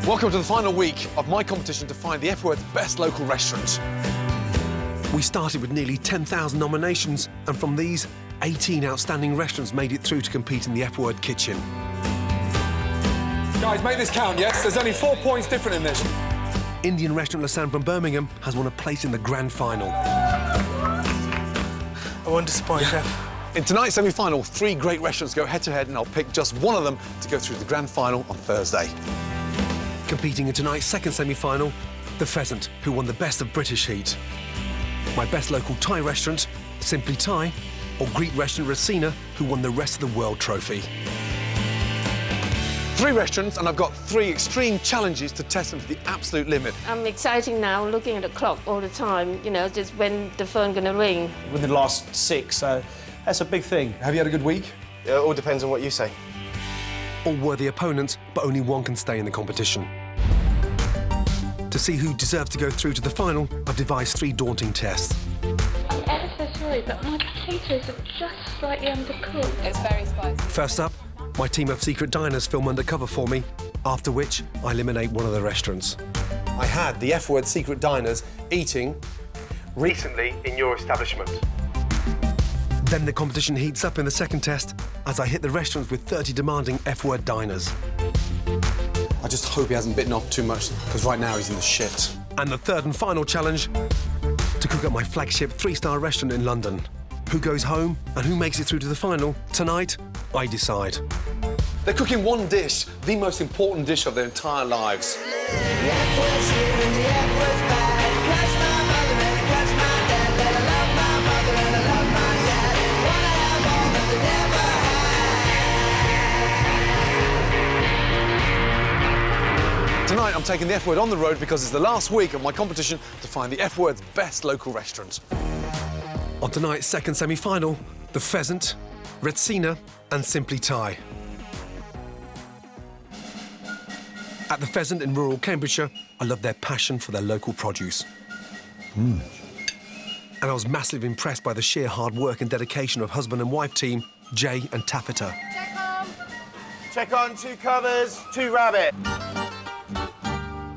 Welcome to the final week of my competition to find the F-Word's best local restaurant. We started with nearly 10,000 nominations, and from these, 18 outstanding restaurants made it through to compete in the F-Word kitchen. Guys, make this count, yes? There's only 4 points different in this. Indian restaurant Le Sam from Birmingham has won a place in the grand final. I won't disappoint, Chef. In tonight's semi-final, 3 great restaurants go head-to-head, and I'll pick just one of them to go through the grand final on Thursday. Competing in tonight's second semi-final, the Pheasant, who won the Best of British Heat. My best local Thai restaurant, Simply Thai, or Greek restaurant Racina, who won the Rest of the World trophy. 3 restaurants, and I've got 3 extreme challenges to test them to the absolute limit. I'm excited now, looking at the clock all the time, you know, just when the phone gonna ring. Within the last 6, so that's a big thing. Have you had a good week? It all depends on what you say. All worthy opponents, but only one can stay in the competition. To see who deserves to go through to the final, I've devised 3 daunting tests. I'm ever so sorry, but my potatoes are just slightly undercooked. It's very spicy. First up, my team of secret diners film undercover for me, after which I eliminate one of the restaurants. I had the F-Word secret diners eating recently in your establishment. Then the competition heats up in the second test as I hit the restaurants with 30 demanding F-Word diners. I just hope he hasn't bitten off too much, because right now he's in the shit. And the third and final challenge, to cook up my flagship 3-star restaurant in London. Who goes home and who makes it through to the final? Tonight, I decide. They're cooking one dish, the most important dish of their entire lives. Tonight, I'm taking the F-Word on the road because it's the last week of my competition to find the F-Word's best local restaurant. On tonight's second semi-final, the Pheasant, Racina and Simply Thai. At the Pheasant in rural Cambridgeshire, I love their passion for their local produce. And I was massively impressed by the sheer hard work and dedication of husband and wife team, Jay and Taffeta. Check on 2 covers, 2 rabbit.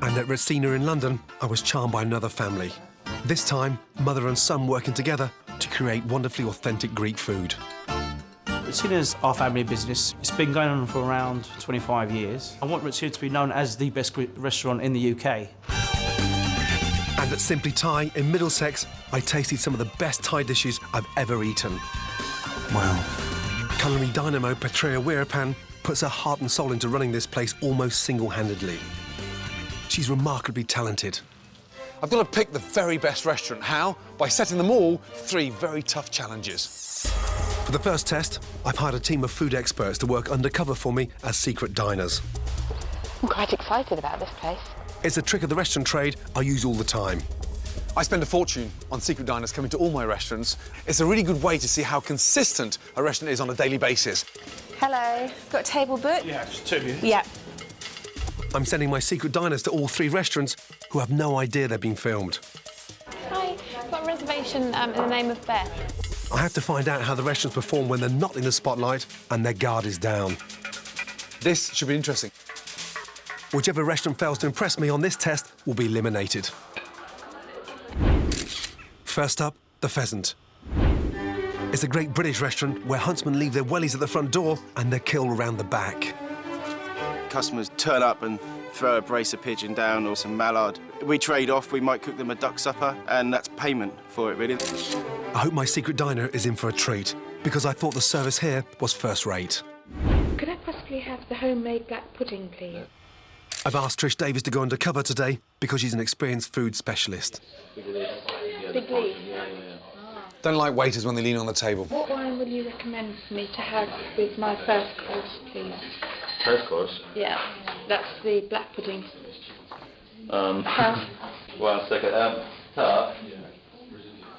And at Racina in London, I was charmed by another family. This time, mother and son working together to create wonderfully authentic Greek food. Racina's our family business. It's been going on for around 25 years. I want Racina to be known as the best Greek restaurant in the UK. And at Simply Thai in Middlesex, I tasted some of the best Thai dishes I've ever eaten. Wow. Culinary dynamo Petrea Weerapan puts her heart and soul into running this place almost single-handedly. She's remarkably talented. I've got to pick the very best restaurant. How? By setting them all 3 very tough challenges. For the first test, I've hired a team of food experts to work undercover for me as secret diners. I'm quite excited about this place. It's a trick of the restaurant trade I use all the time. I spend a fortune on secret diners coming to all my restaurants. It's a really good way to see how consistent a restaurant is on a daily basis. Hello. Got a table booked? Yeah, just 2 of you. Yeah. I'm sending my secret diners to all 3 restaurants who have no idea they're being filmed. Hi, I've got a reservation in the name of Beth. I have to find out how the restaurants perform when they're not in the spotlight and their guard is down. This should be interesting. Whichever restaurant fails to impress me on this test will be eliminated. First up, the Pheasant. It's a great British restaurant where huntsmen leave their wellies at the front door and they're killed around the back. Customers turn up and throw a brace of pigeon down or some mallard. We trade off, we might cook them a duck supper, and that's payment for it, really. I hope my secret diner is in for a treat, because I thought the service here was first rate. Could I possibly have the homemade black pudding, please? I've asked Trish Davies to go undercover today because she's an experienced food specialist. Big leaf. Don't like waiters when they lean on the table. What wine will you recommend for me to have with my first course, please? First course? Yeah, that's the black pudding. 1 second. Tart.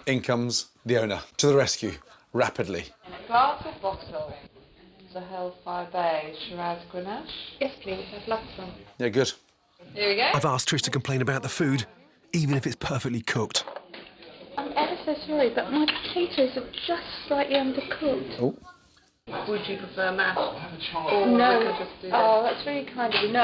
In comes the owner, to the rescue, rapidly. In a glass or bottle? The Hellfire Bay Shiraz Grenache. Yes, please, I'd love some. Yeah, good. Here we go. I've asked Trish to complain about the food, even if it's perfectly cooked. I'm ever so sorry, but my potatoes are just slightly undercooked. Oh. Would you prefer mash? Or No. we could just do Oh, that's very kind of you. No,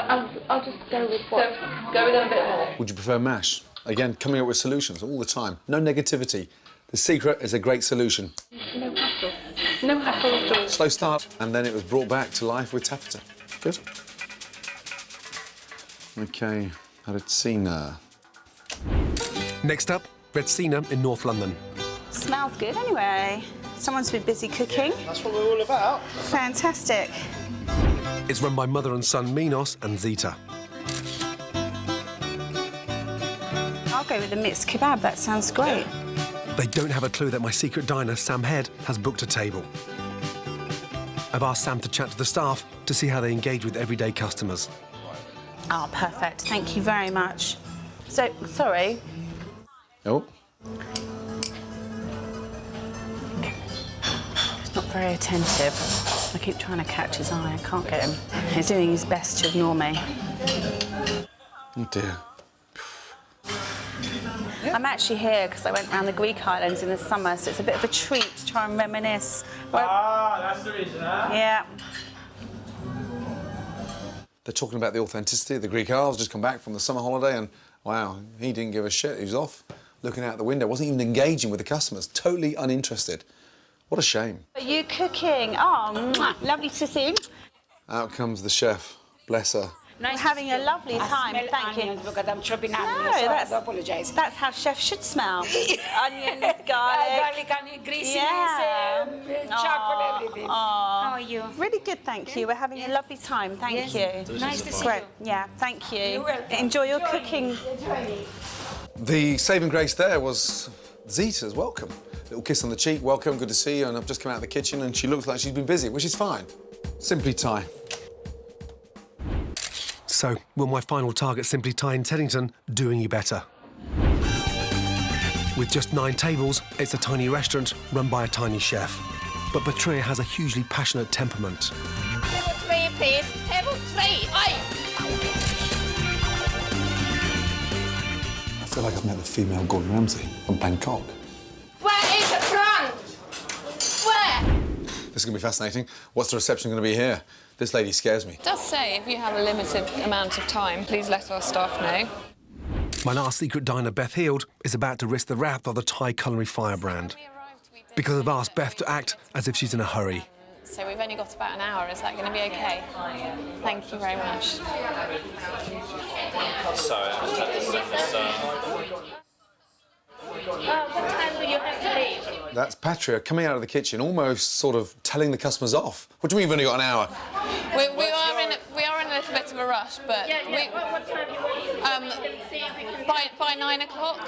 I'll just go with what. Go with a bit more. Would you prefer mash? Again, coming up with solutions all the time. No negativity. The secret is a great solution. No hassle. No hassle at all. Slow start, and then it was brought back to life with taffeta. Good. OK, Retsina. Next up, Retsina in North London. Smells good anyway. Someone's been busy cooking. That's what we're all about. Fantastic. It's run by mother and son Minos and Zita. I'll go with the mixed kebab. That sounds great. They don't have a clue that my secret diner, Sam Head, has booked a table. I've asked Sam to chat to the staff to see how they engage with everyday customers. Oh, perfect. Thank you very much. So, sorry. Oh. He's not very attentive. I keep trying to catch his eye. I can't get him. He's doing his best to ignore me. Oh, dear. I'm actually here because I went around the Greek islands in the summer, so it's a bit of a treat to try and reminisce. Well, that's the reason, huh? yeah. They're talking about the authenticity of the Greek Isles, just come back from the summer holiday, and wow, he didn't give a shit. He was off, looking out the window, wasn't even engaging with the customers, totally uninterested. What a shame. Are you cooking? Oh, mwah. Lovely to see you. Out comes the chef, bless her. We're having a lovely time, thank you. Because I'm chopping No, onions, so that's- I apologize. That's how chefs should smell. Onions, garlic. Garlic and greasiness, Yeah. chocolate, everything. How are you? Really good, thank you. We're having a lovely time, thank you. Nice to see Great. you. Yeah, thank you. You're welcome. Enjoy your cooking. The saving grace there was Zita's welcome. Little kiss on the cheek, welcome, good to see you, and I've just come out of the kitchen and she looks like she's been busy, which is fine. Simply Thai. So, will my final target, Simply Thai in Teddington, do any better? With just 9 tables, it's a tiny restaurant run by a tiny chef. But Patria has a hugely passionate temperament. Table 3, please. Table 3. Oi! I feel like I've met the female Gordon Ramsay from Bangkok. Where is the front? Where? This is going to be fascinating. What's the reception going to be here? This lady scares me. It does say if you have a limited amount of time, please let our staff know. My last secret diner, Beth Heald, is about to risk the wrath of the Thai culinary firebrand. Because I've asked Beth to act as if she's in a hurry. So we've only got about an hour. Is that going to be okay? Thank you very much. Sorry, I just had to send this. What time will you have to leave? That's Patria coming out of the kitchen, almost sort of telling the customers off. What do you mean you've only got an hour? We are in a little bit of a rush, but What time do you want to by 9 o'clock.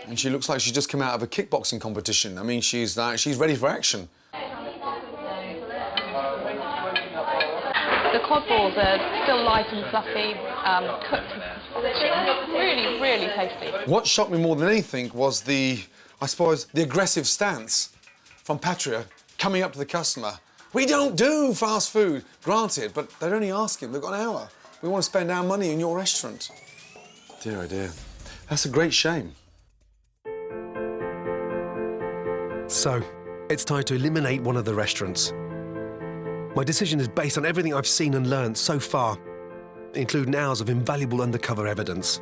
And she looks like she's just come out of a kickboxing competition. I mean, she's ready for action. The cod balls are still light and fluffy, cooked. Really, really tasty. What shocked me more than anything was the aggressive stance from Patria coming up to the customer. We don't do fast food, granted, but they're only asking. They've got an hour. We want to spend our money in your restaurant. Dear, oh dear. That's a great shame. So, it's time to eliminate one of the restaurants. My decision is based on everything I've seen and learned so far, including hours of invaluable undercover evidence.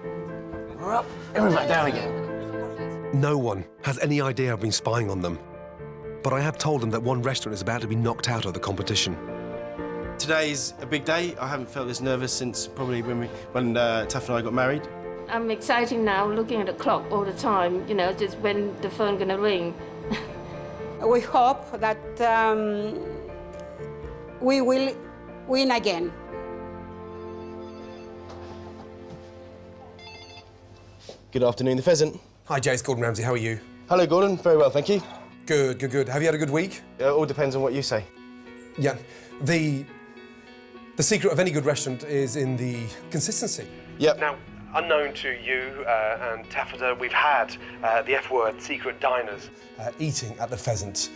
We're up, and we're back down again. No one has any idea I've been spying on them. But I have told them that one restaurant is about to be knocked out of the competition. Today's a big day. I haven't felt this nervous since probably when Taff and I got married. I'm excited now, looking at the clock all the time, you know, just when the phone gonna ring. We hope that we will win again. Good afternoon, the Pheasant. Hi, Jay, it's Gordon Ramsay. How are you? Hello, Gordon. Very well, thank you. Good, good, good. Have you had a good week? It all depends on what you say. Yeah. The secret of any good restaurant is in the consistency. Yep. Now, unknown to you and Taffeta, we've had the F-word secret diners eating at the Pheasant.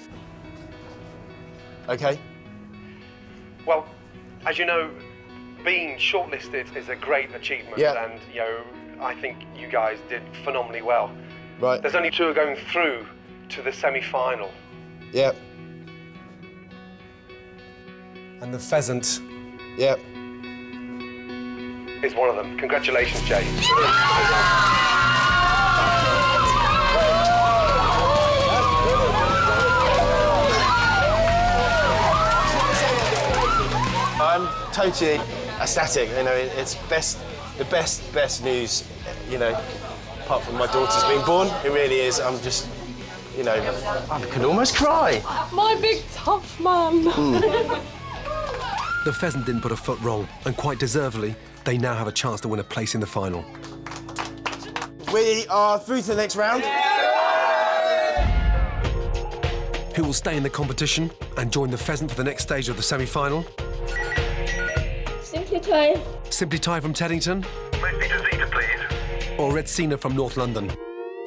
OK. Well, as you know, being shortlisted is a great achievement, Yeah. and you know, I think you guys did phenomenally well. Right. There's only 2 going through to the semi-final. Yep. And the pheasant Yep. is one of them. Congratulations, Jay. I'm totally ecstatic. You know, it's the best news. You know, apart from my daughter's being born, it really is. I'm just, you know, I could almost cry. My big tough man. The pheasant didn't put a foot wrong, and quite deservedly, they now have a chance to win a place in the final. We are through to the next round. Who will stay in the competition and join the pheasant for the next stage of the semi-final? Simply Thai. Simply Thai from Teddington? Zeta, please. Or Red Cena from North London?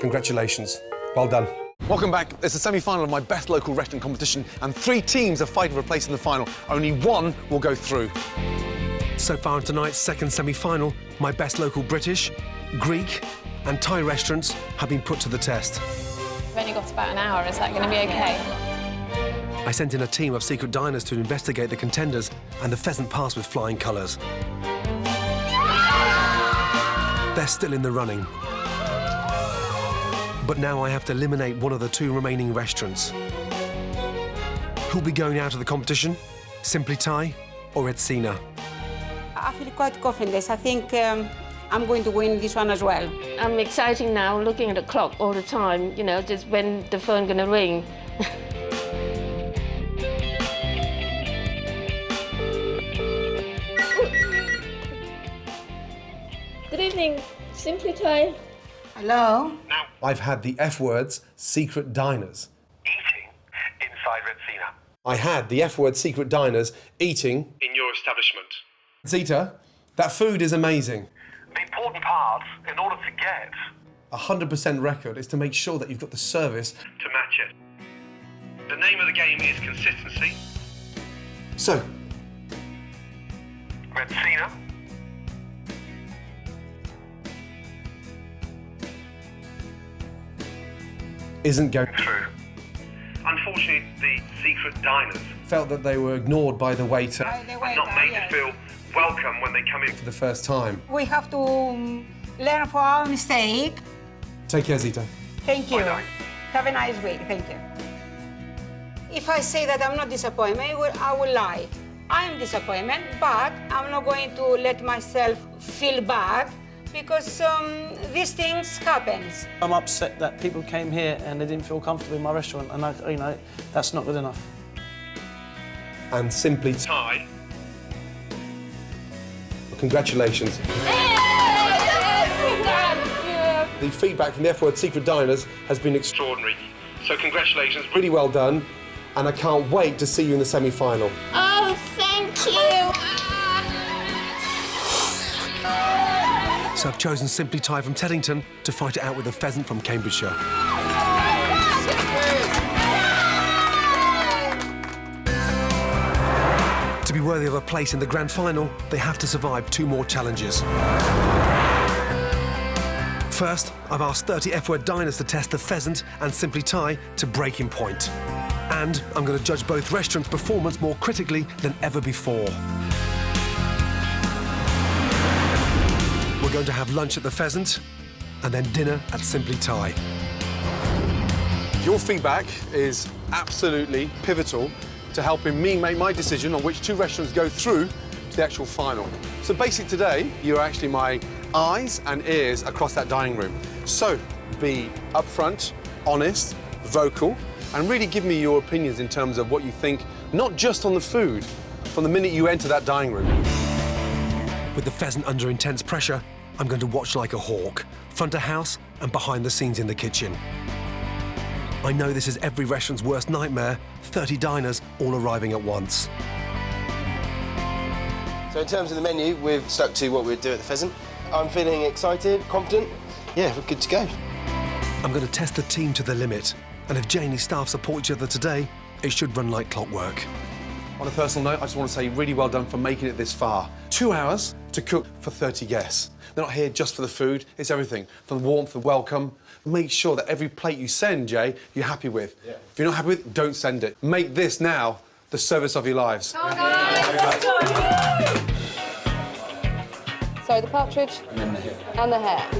Congratulations. Well done. Welcome back. It's the semi-final of my best local restaurant competition, and 3 teams are fighting for a place in the final. Only 1 will go through. So far in tonight's second semi-final, my best local British, Greek and Thai restaurants have been put to the test. We've only got about an hour. Is that going to be okay? I sent in a team of secret diners to investigate the contenders, and the pheasant passed with flying colours. They're still in the running. But now I have to eliminate one of the 2 remaining restaurants. Who'll be going out of the competition? Simply Thai or Red Cena? I feel quite confident. I think I'm going to win this one as well. I'm excited now, looking at the clock all the time, you know, just when the phone gonna ring. Good evening, Simply Thai. Hello? I've had the F words secret diners. Eating inside Red Cena. I had the F word secret diners eating In your establishment. Zeta. That food is amazing. The important part, in order to get 100% record is to make sure that you've got the service. to match it. The name of the game is consistency. So, Red Cena. isn't going Through. Unfortunately, the secret diners felt that they were ignored by the waiter are not made to feel welcome when they come in. for the first time. We have to learn from our mistake. Take care, Zeta. Thank you. Bye-bye. Have a nice week. Thank you. If I say that I'm not disappointed, I will lie. I am disappointed, but I'm not going to let myself feel bad because these things happen. I'm upset that people came here and they didn't feel comfortable in my restaurant, and you know, that's not good enough. And Simply Thai. congratulations. The feedback from the F word secret diners has been Extraordinary. So congratulations. really well done, and I can't wait to see you in the semi-final. Oh, thank you. So I've chosen Simply Thai from Teddington to fight it out with the pheasant from Cambridgeshire. To be worthy of a place in the grand final, they have to survive 2 more challenges. First, I've asked 30 F-word diners to test the pheasant and Simply Thai to breaking point. And I'm going to judge both restaurants' performance more critically than ever before. We're going to have lunch at the Pheasant and then dinner at Simply Thai. Your feedback is absolutely pivotal to helping me make my decision on which 2 restaurants go through to the actual final. So basically today, you're actually my eyes and ears across that dining room. So be upfront, honest, vocal, and really give me your opinions in terms of what you think, not just on the food, from the minute you enter that dining room. With the pheasant under intense pressure, I'm going to watch like a hawk, front of house and behind the scenes in the kitchen. I know this is every restaurant's worst nightmare, 30 diners all arriving at once. So in terms of the menu, we've stuck to what we'd do at the Pheasant. I'm feeling excited, confident. Yeah, we're good to go. I'm going to test the team to the limit, and if Janie's staff support each other today, it should run like clockwork. On a personal note, I just want to say really well done for making it this far. 2 hours to cook for 30 guests. They're not here just for the food, it's everything. From the warmth, the welcome. Make sure that every plate you send, Jay, you're happy with. Yeah. If you're not happy with it, don't send it. Make this now the service of your lives. So the partridge and the hare.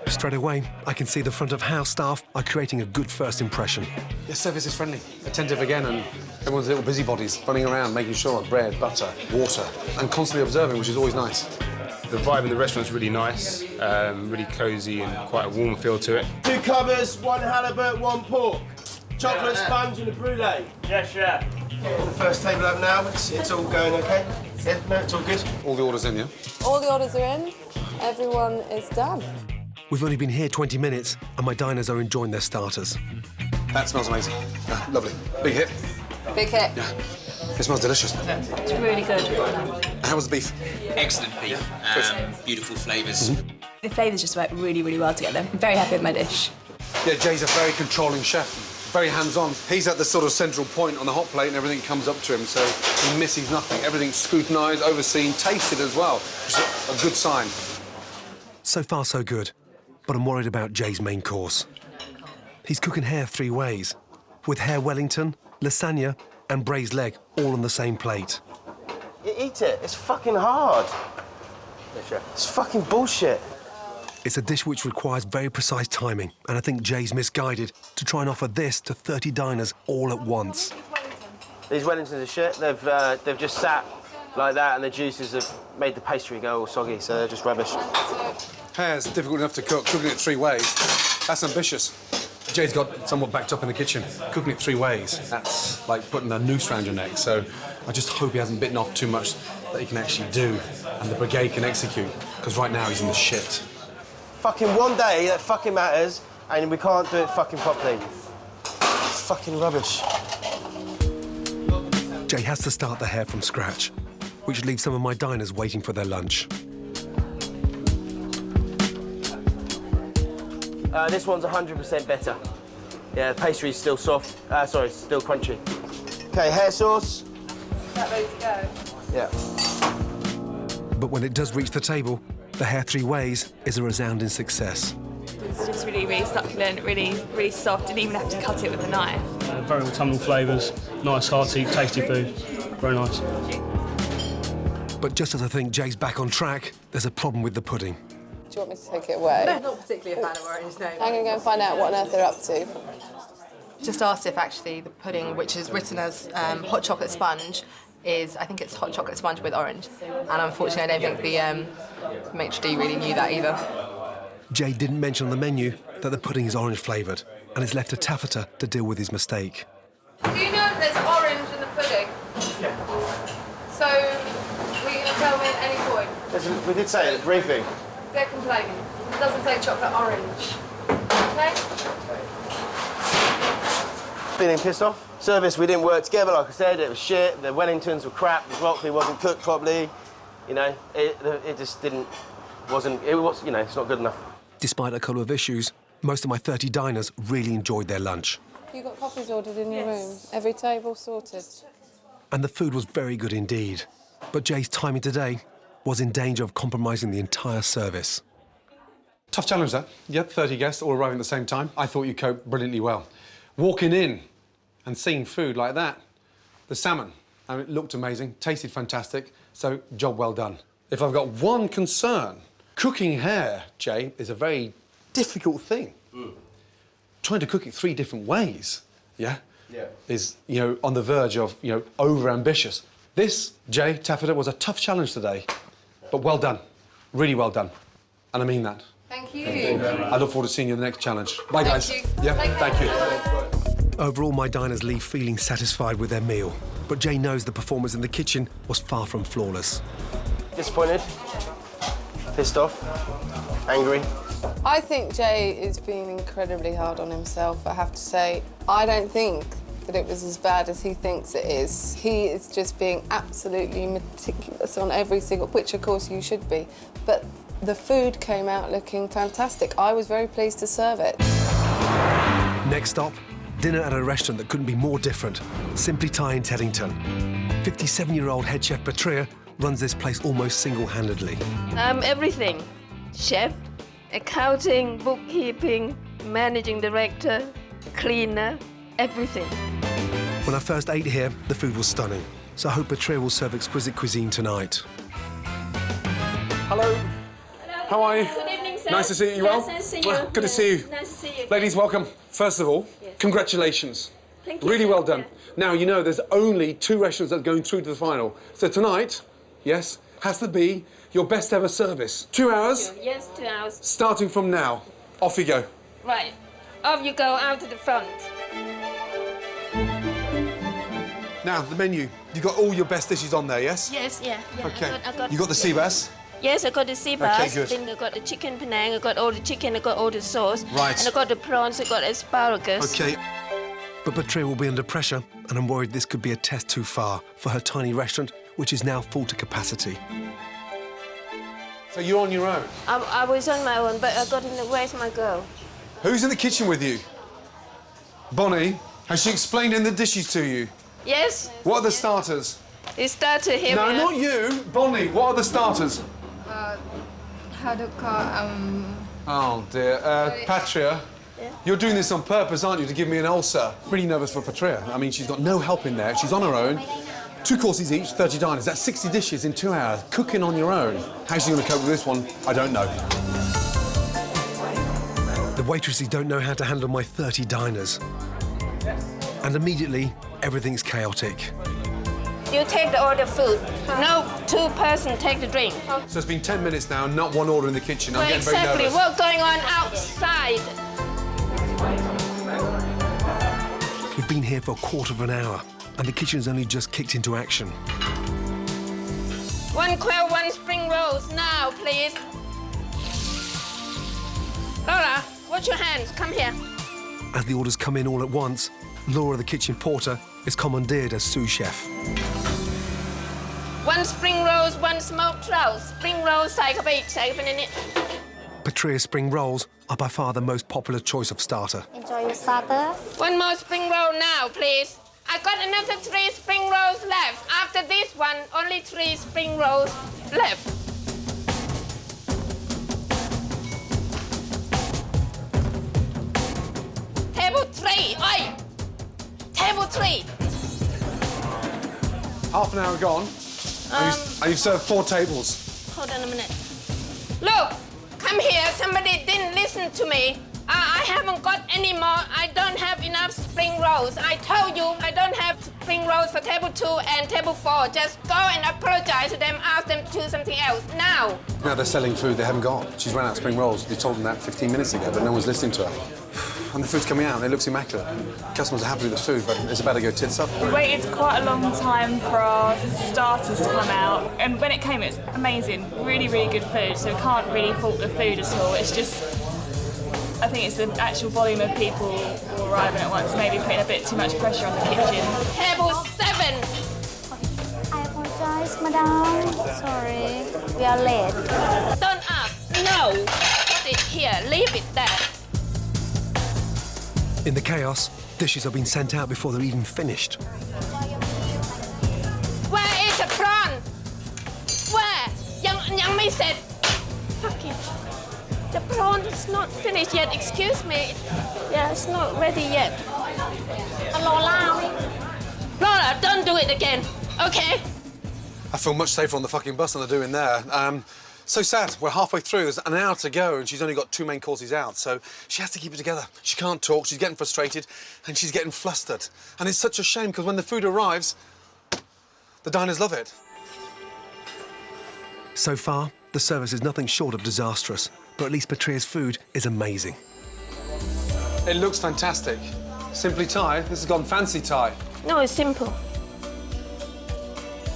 Straight away, I can see the front of house staff are creating a good first impression. Your service is friendly, attentive again, and everyone's little busybodies running around making sure bread, butter, water, and constantly observing, which is always nice. The vibe in the restaurant's really nice, really cosy and quite a warm feel to it. 2 covers, 1 halibut, 1 pork. Chocolate sponge and a brulee. Yes, chef. The first table up now, it's all going okay? Yeah, no, it's all good. All the orders in, yeah? All the orders are in. Everyone is done. We've only been here 20 minutes and my diners are enjoying their starters. That smells amazing. Lovely. Big hit. Big hit. Yeah. It smells delicious. It's really good. How was the beef? Excellent beef. Beautiful flavours. The flavours just work really, really well together. I'm very happy with my dish. Yeah, Jay's a very controlling chef, very hands-on. He's at the sort of central point on the hot plate and everything comes up to him, so he misses nothing. Everything's scrutinised, overseen, tasted as well, which is a good sign. So far, so good. But I'm worried about Jay's main course. He's cooking hare 3 ways, with hare Wellington, lasagna and braised leg all on the same plate. You eat it. It's fucking hard. It's fucking bullshit. It's a dish which requires very precise timing, and I think Jay's misguided to try and offer this to 30 diners all at once. These Wellingtons are shit. They've just sat like that, and the juices have made the pastry go all soggy, so they're just rubbish. Hare's difficult enough to cook. Cooking it 3 ways, that's ambitious. Jay's got somewhat backed up in the kitchen. Cooking it 3 ways, that's like putting a noose around your neck. So I just hope he hasn't bitten off too much that he can actually do and the brigade can execute, because right now he's in the shit. Fucking one day that fucking matters, and we can't do it fucking properly. It's fucking rubbish. Jay has to start the hare from scratch, which leaves some of my diners waiting for their lunch. This one's 100% better. Yeah, the pastry's still soft. Sorry, still crunchy. Okay, hare sauce. Is that ready to go? Yeah. But when it does reach the table, the hare 3 ways is a resounding success. It's just really, really succulent, really, really soft. Didn't even have to cut it with a knife. Very autumnal flavours, nice, hearty, tasty food. Very nice. But just as I think Jay's back on track, there's a problem with the pudding. Do you want me to take it away? No, not particularly a fan of orange, no. I'm going to go and find out what on earth they're up to. Just asked if actually the pudding, which is written as hot chocolate sponge, I think it's hot chocolate sponge with orange. And unfortunately, I don't think the maitre d' really knew that either. Jay didn't mention on the menu that the pudding is orange flavoured, and it's left to Taffeta to deal with his mistake. Do you know that there's orange in the pudding? Yeah. So, were you going to tell me at any point? We did say it at the briefing. They're complaining. It doesn't say chocolate orange. Okay? Feeling pissed off? Service, we didn't work together, like I said, it was shit, the Wellingtons were crap, the broccoli wasn't cooked properly, you know, it just it's not good enough. Despite a couple of issues, most of my 30 diners really enjoyed their lunch. You got coffees ordered in your room? Every table sorted? And the food was very good indeed. But Jay's timing today was in danger of compromising the entire service. Tough challenge, that. Yep, 30 guests all arriving at the same time. I thought you coped brilliantly well. Walking in and seeing food like that, the salmon, I mean, it looked amazing, tasted fantastic, so job well done. If I've got one concern, cooking hare, Jay, is a very difficult thing. Trying to cook it 3 different ways, is, on the verge of, over-ambitious. This, Jay, Taffeta, was a tough challenge today, but well done, really well done, and I mean that. Thank you. I look forward to seeing you in the next challenge. Bye, guys. Thank you. Yeah, thank you. Overall, my diners leave feeling satisfied with their meal, but Jay knows the performance in the kitchen was far from flawless. Disappointed, pissed off, angry. I think Jay is being incredibly hard on himself, I have to say. I don't think that it was as bad as he thinks it is. He is just being absolutely meticulous on every single, which of course you should be. But the food came out looking fantastic. I was very pleased to serve it. Next stop, dinner at a restaurant that couldn't be more different, Simply Thai in Teddington. 57-year-old head chef Patria runs this place almost single-handedly. Everything. Chef, accounting, bookkeeping, managing director, cleaner, everything. When I first ate here, the food was stunning, so I hope Patria will serve exquisite cuisine tonight. Hello. How are you? Good evening, sir. Nice to see you. You yes, well? Nice to see you. Well, good to see you. Nice to see you. Ladies, welcome. First of all, congratulations. Thank you. Really well done. Now, you know there's only 2 restaurants that are going through to the final. So tonight, yes, has to be your best ever service. 2 hours? Yes, 2 hours. Starting from now. Off you go. Right. Off you go out to the front. Now, the menu. You got all your best dishes on there, yes? Yes, yeah. Okay. I got You got the sea bass? Yes, I got the sea bass. Okay, good. Then I got the chicken penang. I got all the chicken. I got all the sauce. Right. And I got the prawns. I got asparagus. Okay. But Patria will be under pressure, and I'm worried this could be a test too far for her tiny restaurant, which is now full to capacity. So you're on your own? I was on my own, but I got in the where's my girl? Who's in the kitchen with you? Bonnie, has she explained in the dishes to you? Yes. What are the starters? It started here. No, not you. Bonnie, what are the starters? How to call, Oh, dear. Patria, you're doing this on purpose, aren't you, to give me an ulcer? Pretty nervous for Patria. I mean, she's got no help in there. She's on her own. 2 courses each, 30 diners. That's 60 dishes in 2 hours. Cooking on your own. How's she going to cope with this one? I don't know. The waitresses don't know how to handle my 30 diners. And immediately, everything's chaotic. You take all the food. No 2 person take the drink. So it's been 10 minutes now, not one order in the kitchen. I'm Well, getting very exactly. nervous. What's going on outside? We've been here for a quarter of an hour, and the kitchen's only just kicked into action. 1 quail, 1 spring rolls now, please. Laura, wash your hands. Come here. As the orders come in all at once, Laura, the kitchen porter, is commandeered as sous chef. 1 spring rolls, 1 smoked trout. Spring rolls ใส่เข้าไปอีก ใส่เข้าไปในนี้ Patria's spring rolls are by far the most popular choice of starter. Enjoy your starter. 1 more spring roll now, please. I got another 3 spring rolls left. After this one, only 3 spring rolls left. Table 3. Oi! Table 3. Half an hour gone, and you've served 4 tables. Hold on a minute. Look, come here. Somebody didn't listen to me. I haven't got any more. I don't have enough spring rolls. I told you I don't have spring rolls for table 2 and table 4. Just go and apologize to them. Ask them to do something else now. Now they're selling food they haven't got. She's run out of spring rolls. They told them that 15 minutes ago, but no one's listening to her. And the food's coming out and it looks immaculate. Customers are happy with the food, but it's about to go tits up. We waited quite a long time for our starters to come out, and when it came, it's amazing. Really, really good food, so we can't really fault the food at all. It's just, I think it's the actual volume of people arriving at once, maybe putting a bit too much pressure on the kitchen. Table 7. I apologize, madam. Sorry, we are late. Don't ask. No. Put it here. Leave it there. In the chaos, dishes are being sent out before they're even finished. Where is the prawn? Where? ยังไม่เสร็จ Fucking. The prawn is not finished yet. Excuse me. Yeah, it's not ready yet. Laura, don't do it again. Okay? I feel much safer on the fucking bus than I do in there. So sad. We're halfway through. There's an hour to go, and she's only got 2 main courses out, so she has to keep it together. She can't talk. She's getting frustrated, and she's getting flustered. And it's such a shame because when the food arrives, the diners love it. So far, the service is nothing short of disastrous, but at least Patria's food is amazing. It looks fantastic. Simply Thai. This has gone fancy Thai. No, it's simple.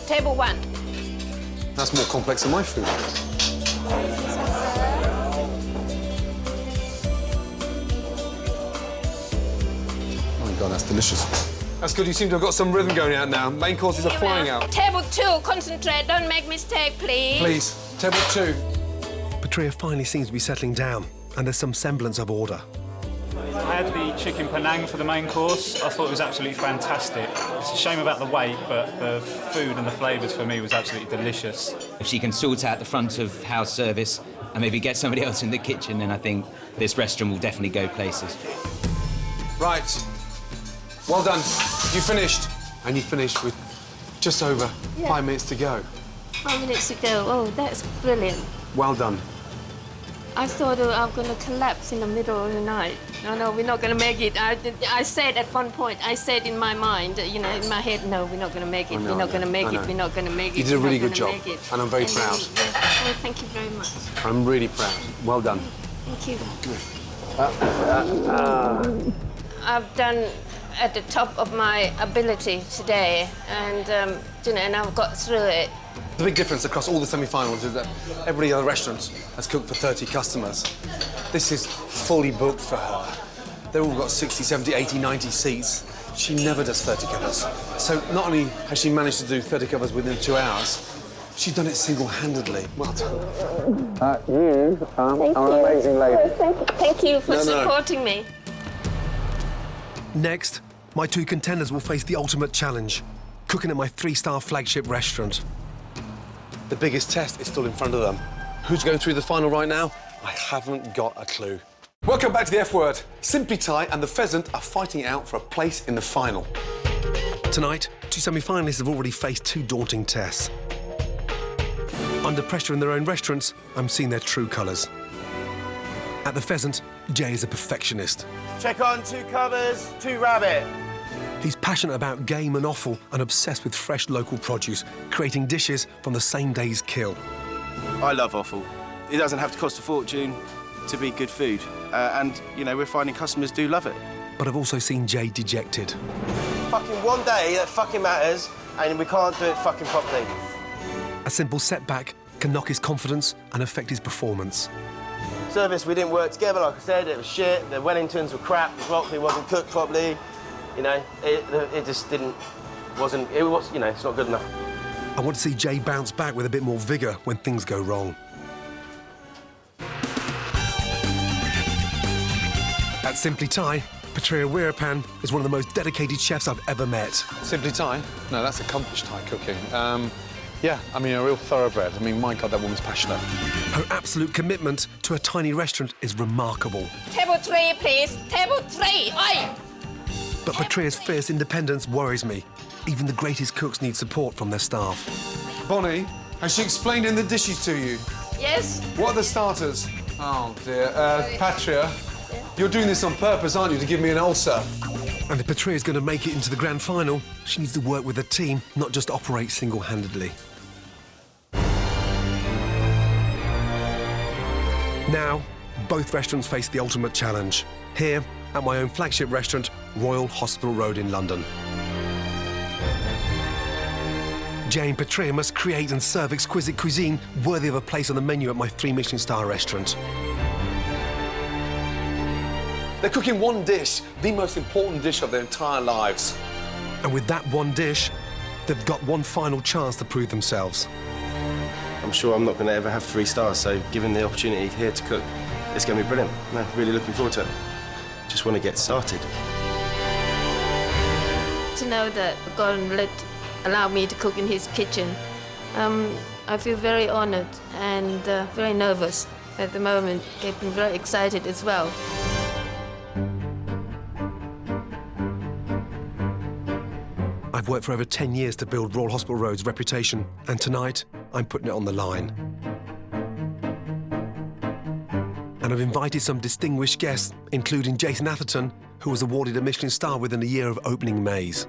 Table 1. That's more complex than my food. Oh my God, that's delicious. That's good. You seem to have got some rhythm going out now. Main courses are flying out. Table 2, concentrate. Don't make mistake, please. Please, table 2. Patria finally seems to be settling down, and there's some semblance of order. I had the chicken penang for the main course. I thought it was absolutely fantastic. It's a shame about the wait, but the food and the flavours for me was absolutely delicious. If she can sort out the front of house service and maybe get somebody else in the kitchen, then I think this restaurant will definitely go places. Right. Well done. You finished. And you finished with just over 5 minutes to go. 5 minutes to go. Oh, that's brilliant. Well done. I thought I'm going to collapse in the middle of the night. No, we're not going to make it. I said at one point, I said in my mind, you know, in my head, no, we're not going to make it. We're not going to make it. We're not going to make it. You did a really good job, and I'm very proud. Oh, thank you very much. I'm really proud. Well done. Thank you. I've done at the top of my ability today, and you know, and I've got through it. The big difference across all the semi-finals is that every other restaurant has cooked for 30 customers. This is fully booked for her. They've all got 60, 70, 80, 90 seats. She never does 30 covers. So not only has she managed to do 30 covers within 2 hours, she's done it single-handedly. Well done. You are an amazing lady. Thank you for supporting me. Next, my 2 contenders will face the ultimate challenge, cooking at my 3-star flagship restaurant. The biggest test is still in front of them. Who's going through the final right now? I haven't got a clue. Welcome back to the F Word. Simply Thai and the Pheasant are fighting out for a place in the final. Tonight, 2 semi-finalists have already faced 2 daunting tests. Under pressure in their own restaurants, I'm seeing their true colours. At the Pheasant, Jay is a perfectionist. Check on 2 covers, 2 rabbit. He's passionate about game and offal and obsessed with fresh local produce, creating dishes from the same day's kill. I love offal. It doesn't have to cost a fortune to be good food. And, you know, we're finding customers do love it. But I've also seen Jay dejected. Fucking one day that fucking matters, and we can't do it fucking properly. A simple setback can knock his confidence and affect his performance. Service, we didn't work together, like I said, it was shit. The Wellingtons were crap, the broccoli wasn't cooked properly. You know, it just wasn't, you know, it's not good enough. I want to see Jay bounce back with a bit more vigour when things go wrong. At Simply Thai, Patria Weerapan is one of the most dedicated chefs I've ever met. Simply Thai? No, that's accomplished Thai cooking. Yeah, I mean, a real thoroughbred. I mean, my God, that woman's passionate. Her absolute commitment to a tiny restaurant is remarkable. Table 3, please. Table 3. Oi! But Patria's fierce independence worries me. Even the greatest cooks need support from their staff. Bonnie, has she explained in the dishes to you? Yes. What are the starters? Oh, dear. Patria, you're doing this on purpose, aren't you, to give me an ulcer? And if Patria's going to make it into the grand final, she needs to work with a team, not just operate single-handedly. Now, both restaurants face the ultimate challenge. Here, at my own flagship restaurant, Royal Hospital Road in London. Jay and Patria must create and serve exquisite cuisine worthy of a place on the menu at my 3 Michelin star restaurant. They're cooking one dish, the most important dish of their entire lives. And with that one dish, they've got one final chance to prove themselves. I'm sure I'm not going to ever have 3 stars, so given the opportunity here to cook, it's going to be brilliant. No, really looking forward to it. Just want to get started. To know that Gordon allowed me to cook in his kitchen, I feel very honoured and very nervous at the moment, getting very excited as well. I've worked for over 10 years to build Royal Hospital Road's reputation, and tonight, I'm putting it on the line. And I've invited some distinguished guests, including Jason Atherton, who was awarded a Michelin star within a year of opening Maze.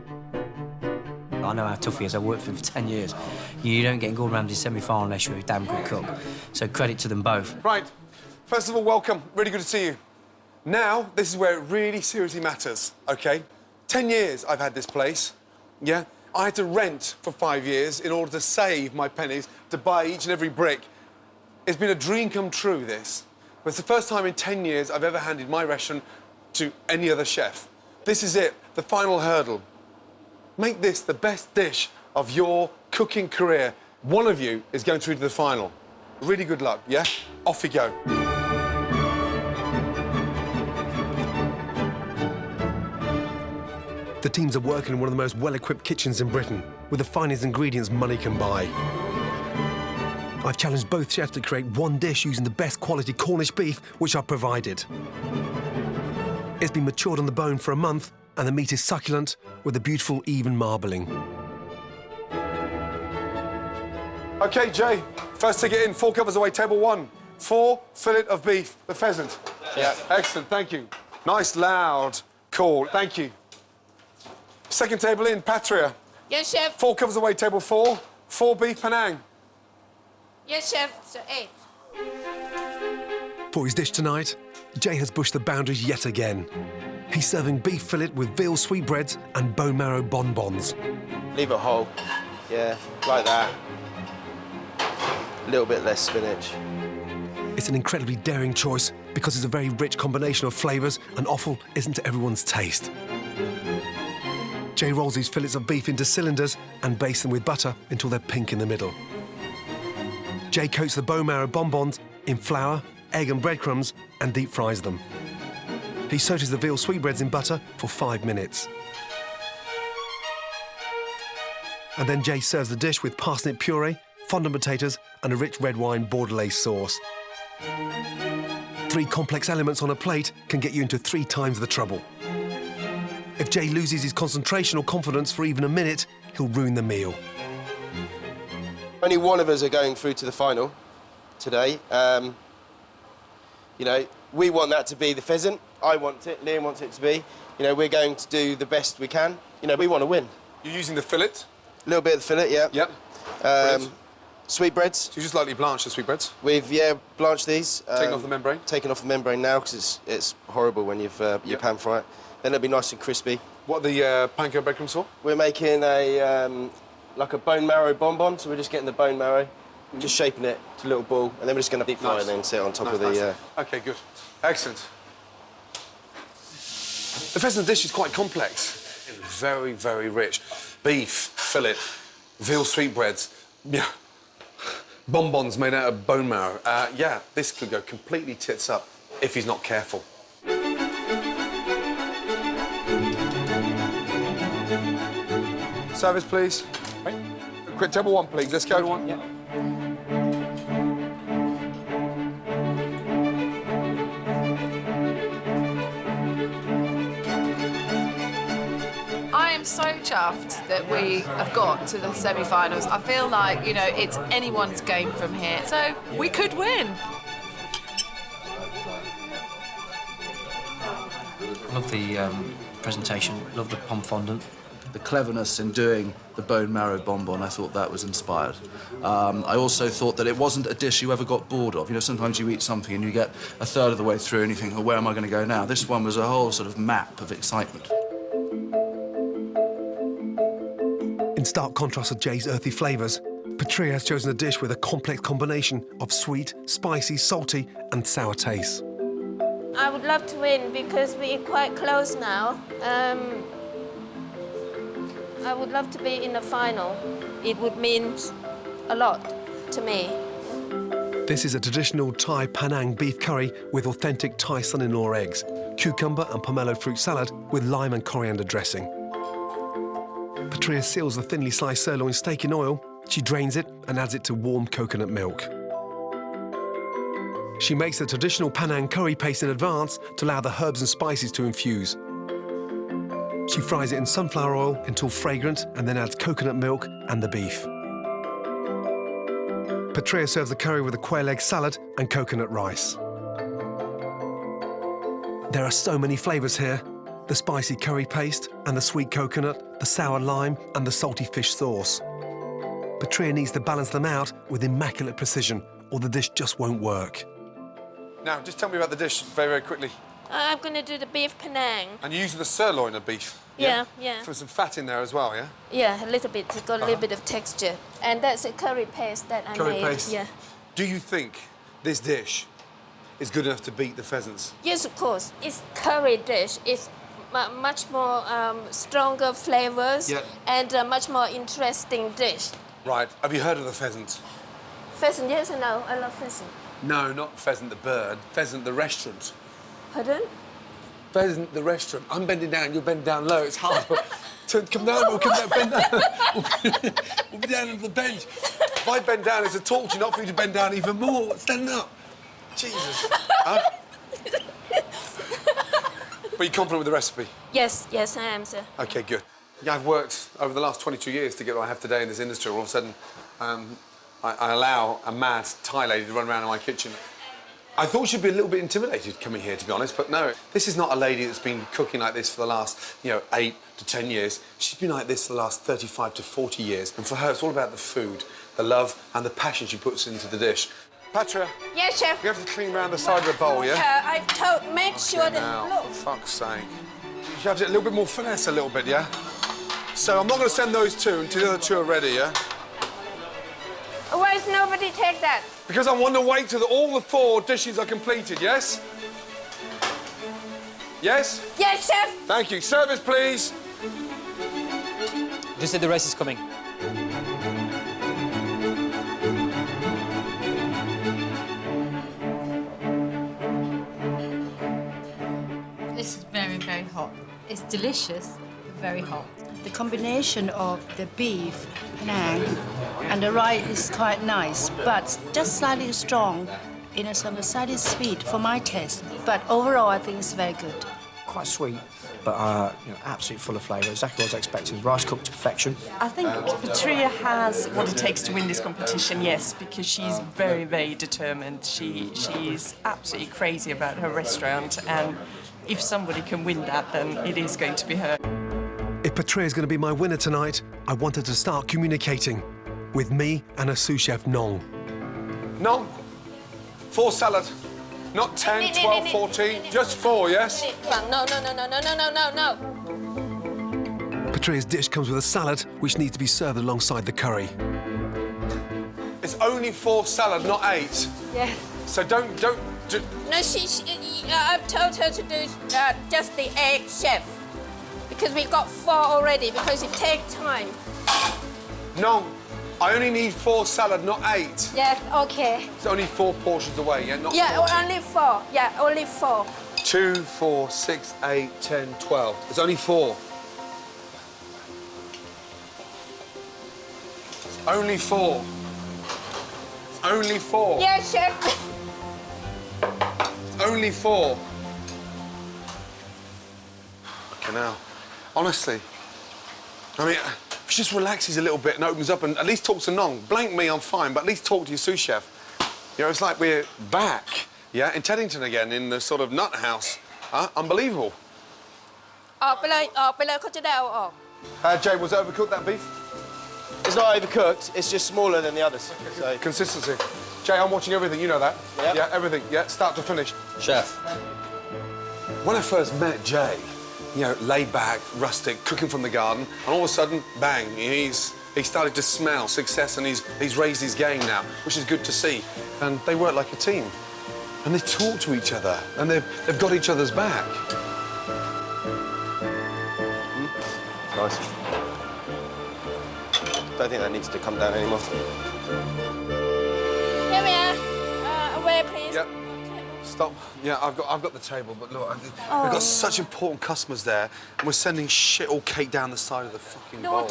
I know how tough he is. I've worked for him for 10 years. You don't get in Gordon Ramsay's semi-final unless you're a damn good cook. So credit to them both. Right. First of all, welcome. Really good to see you. Now, this is where it really seriously matters, OK? 10 years I've had this place, yeah? I had to rent for 5 years in order to save my pennies to buy each and every brick. It's been a dream come true, this. But it's the first time in 10 years I've ever handed my restaurant to any other chef. This is it, the final hurdle. Make this the best dish of your cooking career. One of you is going through to the final. Really good luck, yeah? Off you go. The teams are working in one of the most well-equipped kitchens in Britain, with the finest ingredients money can buy. I've challenged both chefs to create one dish using the best quality Cornish beef, which I've provided. It's been matured on the bone for a month, and the meat is succulent with a beautiful, even marbling. OK, Jay, first ticket in, 4 covers away, table 1. 4 fillet of beef, the pheasant. Yeah. Excellent, thank you. Nice, loud call, thank you. Second table in, Patria. Yes, chef. 4 covers away, table 4. 4 beef Penang. Yes, chef. So 8. For his dish tonight, Jay has pushed the boundaries yet again. He's serving beef fillet with veal sweetbreads and bone marrow bonbons. Leave it whole. Yeah, like that. A little bit less spinach. It's an incredibly daring choice because it's a very rich combination of flavours and offal isn't to everyone's taste. Jay rolls these fillets of beef into cylinders and bastes them with butter until they're pink in the middle. Jay coats the bone marrow bonbons in flour, egg and breadcrumbs and deep fries them. He sautés the veal sweetbreads in butter for 5 minutes. And then Jay serves the dish with parsnip puree, fondant potatoes and a rich red wine Bordelais sauce. 3 complex elements on a plate can get you into 3 times the trouble. If Jay loses his concentration or confidence for even a minute, he'll ruin the meal. Only one of us are going through to the final today. You know, we want that to be the pheasant. I want it, Liam wants it to be. You know, we're going to do the best we can. You know, we want to win. You're using the fillet? A little bit of the fillet, yeah. Yep. Sweetbreads. So you just lightly blanch the sweetbreads? We've, yeah, blanched these. Taking off the membrane? Taking off the membrane now, because it's horrible when you've you pan fry it. Then it'll be nice and crispy. What are the panko breadcrumbs for? We're making a, like a bone marrow bonbon, so we're just getting the bone marrow, just shaping it to a little ball, and then we're just going to deep fry it and then sit on top of the... OK, good. Excellent. The pheasant dish is quite complex. It's very, very rich. Beef, fillet, veal sweetbreads, yeah, bonbons made out of bone marrow. Yeah, this could go completely tits up if he's not careful. Service, please. Right. Quick, table 1, please. Let's go. Table 1, yeah. I am so chuffed that we have got to the semi-finals. I feel like, you know, it's anyone's game from here, so we could win. Love the presentation, love the pomme fondant. The cleverness in doing the bone marrow bonbon, I thought that was inspired. I also thought that it wasn't a dish you ever got bored of. You know, sometimes you eat something and you get a third of the way through and you think, well, where am I going to go now? This one was a whole sort of map of excitement. In stark contrast to Jay's earthy flavours, Patria has chosen a dish with a complex combination of sweet, spicy, salty and sour tastes. I would love to win because we're quite close now. I would love to be in the final. It would mean a lot to me. This is a traditional Thai Penang beef curry with authentic Thai son-in-law eggs, cucumber and pomelo fruit salad with lime and coriander dressing. Patria seals the thinly sliced sirloin steak in oil. She drains it and adds it to warm coconut milk. She makes the traditional Penang curry paste in advance to allow the herbs and spices to infuse. She fries it in sunflower oil until fragrant and then adds coconut milk and the beef. Patria serves the curry with a quail egg salad and coconut rice. There are so many flavours here. The spicy curry paste and the sweet coconut, the sour lime and the salty fish sauce. Patria needs to balance them out with immaculate precision or the dish just won't work. Now, just tell me about the dish very, very quickly. I'm going to do the beef Penang. And you're using the sirloin of beef? Yeah. There's some fat in there as well, yeah? Yeah, a little bit. It's got a little bit of texture. And that's a curry paste that I made. Curry paste? Yeah. Do you think this dish is good enough to beat the pheasants? Yes, of course. It's curry dish. It's much more stronger flavours and a much more interesting dish. Right. Have you heard of the pheasant? Pheasant, yes and no. I love pheasant. No, not Pheasant the bird. Pheasant the restaurant. Pardon? Pheasant the restaurant. I'm bending down, you're bending down low. It's hard, but come down, we'll come down, bend down. We'll be down on the bench. If I bend down, it's a torture, not for you to bend down even more. Stand up. Jesus. Huh? But you're confident with the recipe? Yes, yes, I am, sir. OK, good. Yeah, I've worked over the last 22 years to get what I have today in this industry. All of a sudden, I allow a mad Thai lady to run around in my kitchen. I thought she'd be a little bit intimidated coming here, to be honest, but no. This is not a lady that's been cooking like this for the last, 8 to 10 years. She's been like this for the last 35 to 40 years. And for her, it's all about the food, the love and the passion she puts into the dish. Patria. Yes, chef. You have to clean around the side of the bowl, yeah? I've told, make sure that, Now, look. for fuck's sake. You have to a little bit more finesse a little bit, yeah? So I'm not going to send those two until the other two are ready, yeah? Why does nobody take that? Because I want to wait till all the 4 dishes are completed, yes? Yes? Yes, chef. Thank you. Service, please. Just said the rice is coming. This is very, very hot. It's delicious, but very hot. The combination of the beef, Penang, and the rice is quite nice, but just slightly strong, sort of slightly sweet for my taste. But overall, I think it's very good. Quite sweet, but absolutely full of flavour. Exactly what I was expecting. Rice cooked to perfection. I think Patria has what it takes to win this competition, yes, because she's very, very determined. She's absolutely crazy about her restaurant, and if somebody can win that, then it is going to be her. If Patria's going to be my winner tonight, I want her to start communicating with me and her sous chef, Nong. Nong, 4 salad. Not 10, 12, 14, just 4, yes? No. Patria's dish comes with a salad, which needs to be served alongside the curry. It's only 4 salad, not 8. Yes. So don't... No, I've told her to do just the egg, chef. Because we got 4 already, because it takes time. No, I only need 4 salad, not 8. Yes, okay. It's only 4 portions away, yeah? Not 4. Only 4. Yeah, only 4. 2, 4, 6, 8, 10, 12. It's only 4. It's only 4. It's only 4. Yes, chef. It's only 4. Okay, now, honestly, I mean, if she just relaxes a little bit and opens up and at least talks to Nong. Blank me, I'm fine, but at least talk to your sous chef. It's like we're back, yeah, in Teddington again, in the sort of nut house. Unbelievable. Jay, was it overcooked, that beef? It's not overcooked, it's just smaller than the others. So. Consistency. Jay, I'm watching everything, you know that. Yep. Yeah, everything, yeah, start to finish. Chef. When I first met Jay, laid back, rustic, cooking from the garden, and all of a sudden, bang, he started to smell success, and he's raised his game now, which is good to see. And they work like a team. And they talk to each other, and they've got each other's back. Nice. Don't think that needs to come down anymore. Here we are. Away, please. Yep. Stop. Yeah, I've got the table, but look, we've got such important customers there, and we're sending shit all cake down the side of the fucking bowl.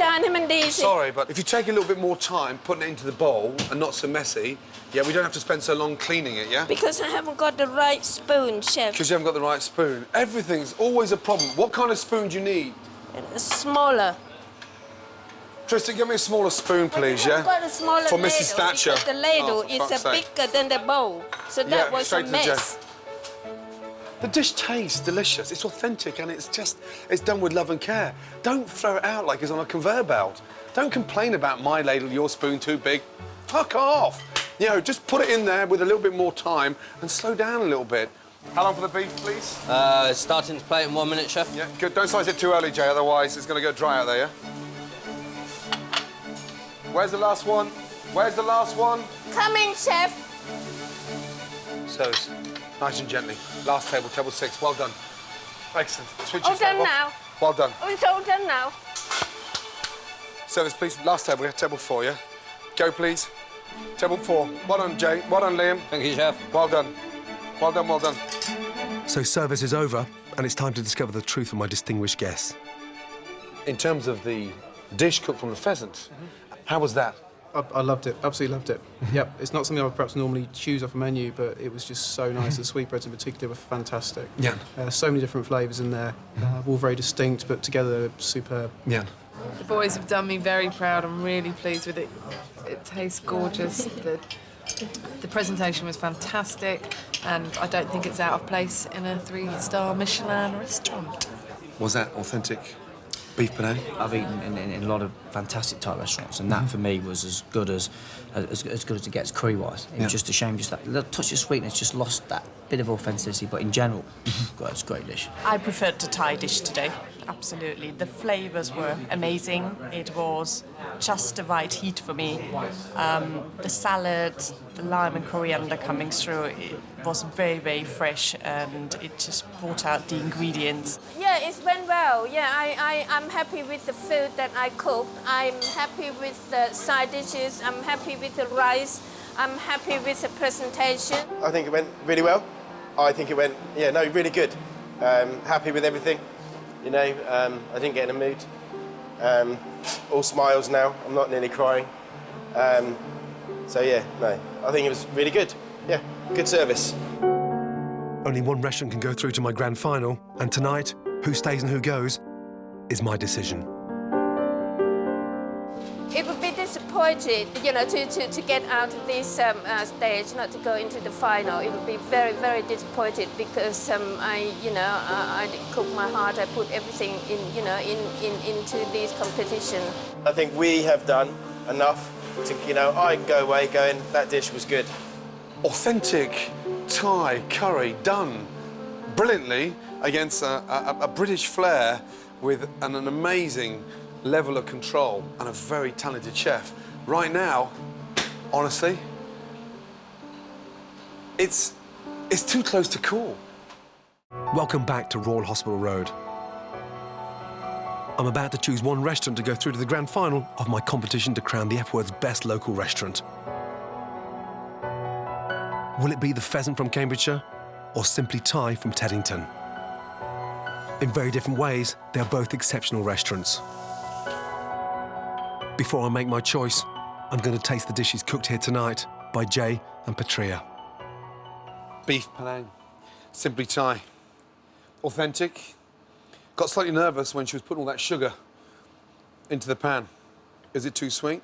Sorry, but if you take a little bit more time putting it into the bowl and not so messy, yeah, we don't have to spend so long cleaning it, yeah? Because I haven't got the right spoon, chef. Because you haven't got the right spoon. Everything's always a problem. What kind of spoon do you need? Smaller. Tristan, give me a smaller spoon, please, yeah? I've got a smaller for ladle, Mrs. Thatcher. The ladle is fuck's sake. bigger than the bowl, so that was a straight to the mess. The dish tastes delicious. It's authentic, and it's done with love and care. Don't throw it out like it's on a conveyor belt. Don't complain about my ladle, your spoon too big. Fuck off. Just put it in there with a little bit more time and slow down a little bit. How long for the beef, please? Starting to plate in 1 minute, chef. Yeah, good. Don't slice it too early, Jay, otherwise it's going to go dry out there, yeah? Where's the last one? Where's the last one? Coming, chef. So, nice and gently. Last table, table 6. Well done. Excellent. Switch All done now. Well done. Oh, it's all done now. Service, please. Last table, yeah? Table 4, yeah? Go, please. Table 4. Well done, Jay. Well done, Liam. Thank you, chef. Well done. Well done, well done. So service is over, and it's time to discover the truth of my distinguished guests. In terms of the dish cooked from the pheasant, how was that? I loved it, absolutely loved it. Yep, it's not something I would perhaps normally choose off a menu, but it was just so nice. The sweetbreads in particular were fantastic. Yeah. So many different flavours in there, all very distinct, but together they're superb. Yeah. The boys have done me very proud. I'm really pleased with it. It tastes gorgeous. The presentation was fantastic, and I don't think it's out of place in a 3-star Michelin restaurant. Was that authentic beef Penang? I've eaten in a lot of fantastic Thai restaurants, and that for me was as good as good as it gets curry-wise. It was just a shame, just that little touch of sweetness just lost that bit of authenticity. But in general, it's a great dish. I preferred the Thai dish today. Absolutely. The flavours were amazing. It was just the right heat for me. The salad, the lime and coriander coming through, it was very, very fresh, and it just brought out the ingredients. Yeah, it went well. Yeah, I'm happy with the food that I cooked. I'm happy with the side dishes. I'm happy with the rice. I'm happy with the presentation. I think it went really well. I think it went, really good. Happy with everything. You know, I didn't get in a mood. All smiles now. I'm not nearly crying. I think it was really good. Yeah, good service. Only one restaurant can go through to my grand final, and tonight, who stays and who goes is my decision. It would be disappointed, to get out of this stage, not to go into the final. It would be very, very disappointed because I cooked my heart. I put everything into this competition. I think we have done enough to, I can go away going, that dish was good. Authentic Thai curry done brilliantly against a British flair with an amazing level of control and a very talented chef. Right now, honestly, it's too close to call. Welcome back to Royal Hospital Road. I'm about to choose one restaurant to go through to the grand final of my competition to crown the F Word's best local restaurant. Will it be the Pheasant from Cambridgeshire or Simply Thai from Teddington? In very different ways, they are both exceptional restaurants. Before I make my choice, I'm going to taste the dishes cooked here tonight by Jay and Patria. Beef Penang, Simply Thai. Authentic. Got slightly nervous when she was putting all that sugar into the pan. Is it too sweet?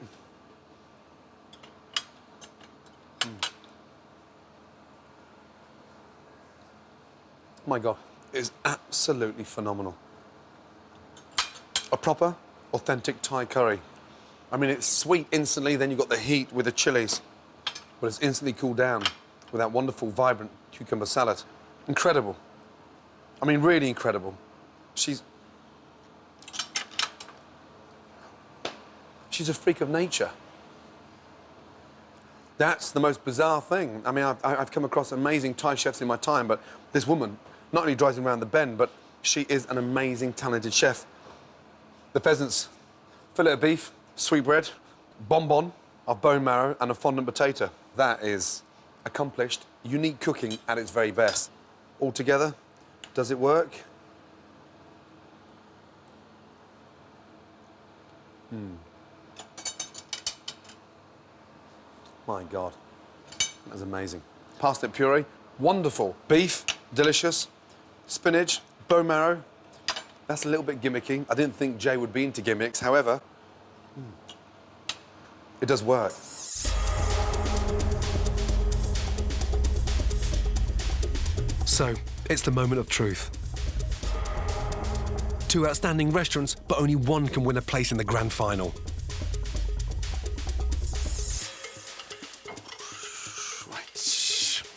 My God, it is absolutely phenomenal. A proper, authentic Thai curry. I mean, it's sweet instantly, then you've got the heat with the chilies, but it's instantly cooled down with that wonderful, vibrant cucumber salad. Incredible. I mean, really incredible. She's a freak of nature. That's the most bizarre thing. I mean, I've come across amazing Thai chefs in my time, but this woman not only drives me around the bend, but she is an amazing, talented chef. The pheasant's fillet of beef, sweetbread, bonbon of bone marrow, and a fondant potato. That is accomplished, unique cooking at its very best. All together, does it work? My God, that's amazing. Parsnip puree, wonderful. Beef, delicious. Spinach, bone marrow. That's a little bit gimmicky. I didn't think Jay would be into gimmicks. However, it does work. So, it's the moment of truth. Two outstanding restaurants, but only one can win a place in the grand final.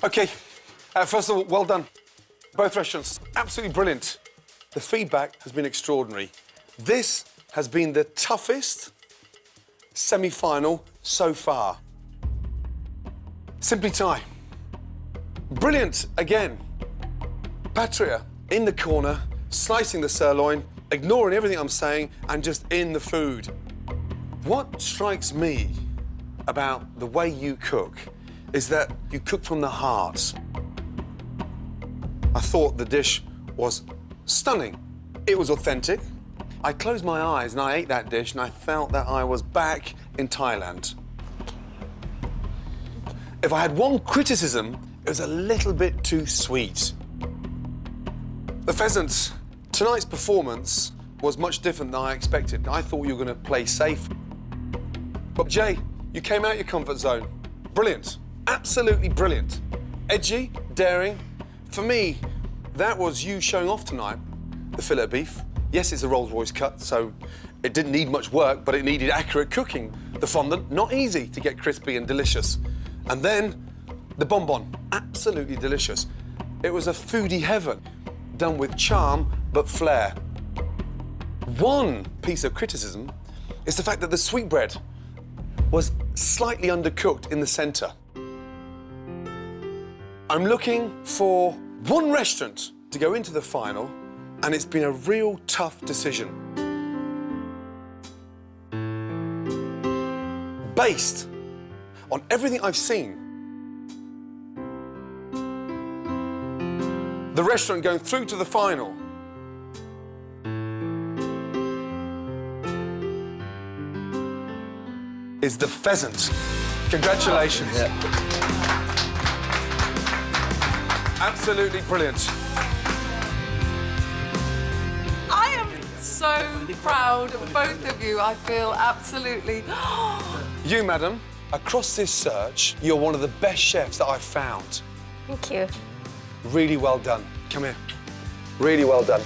OK, first of all, well done. Both restaurants, absolutely brilliant. The feedback has been extraordinary. This has been the toughest semi-final so far. Simply Thai. Brilliant again. Patria in the corner, slicing the sirloin, ignoring everything I'm saying, and just in the food. What strikes me about the way you cook is that you cook from the heart. I thought the dish was stunning. It was authentic. I closed my eyes and I ate that dish and I felt that I was back in Thailand. If I had one criticism, it was a little bit too sweet. The Pheasant, tonight's performance was much different than I expected. I thought you were going to play safe. But Jay, you came out your comfort zone. Brilliant. Absolutely brilliant. Edgy, daring. For me, that was you showing off tonight, the fillet of beef. Yes, it's a Rolls-Royce cut, so it didn't need much work, but it needed accurate cooking. The fondant, not easy to get crispy and delicious. And then the bonbon, absolutely delicious. It was a foodie heaven, done with charm but flair. One piece of criticism is the fact that the sweetbread was slightly undercooked in the centre. I'm looking for one restaurant to go into the final, and it's been a real tough decision. Based on everything I've seen, the restaurant going through to the final is the Pheasant. Congratulations. Absolutely brilliant. I am so proud of both of you. I feel absolutely... You, madam, across this search, you're one of the best chefs that I've found. Thank you. Really well done. Come here. Really well done.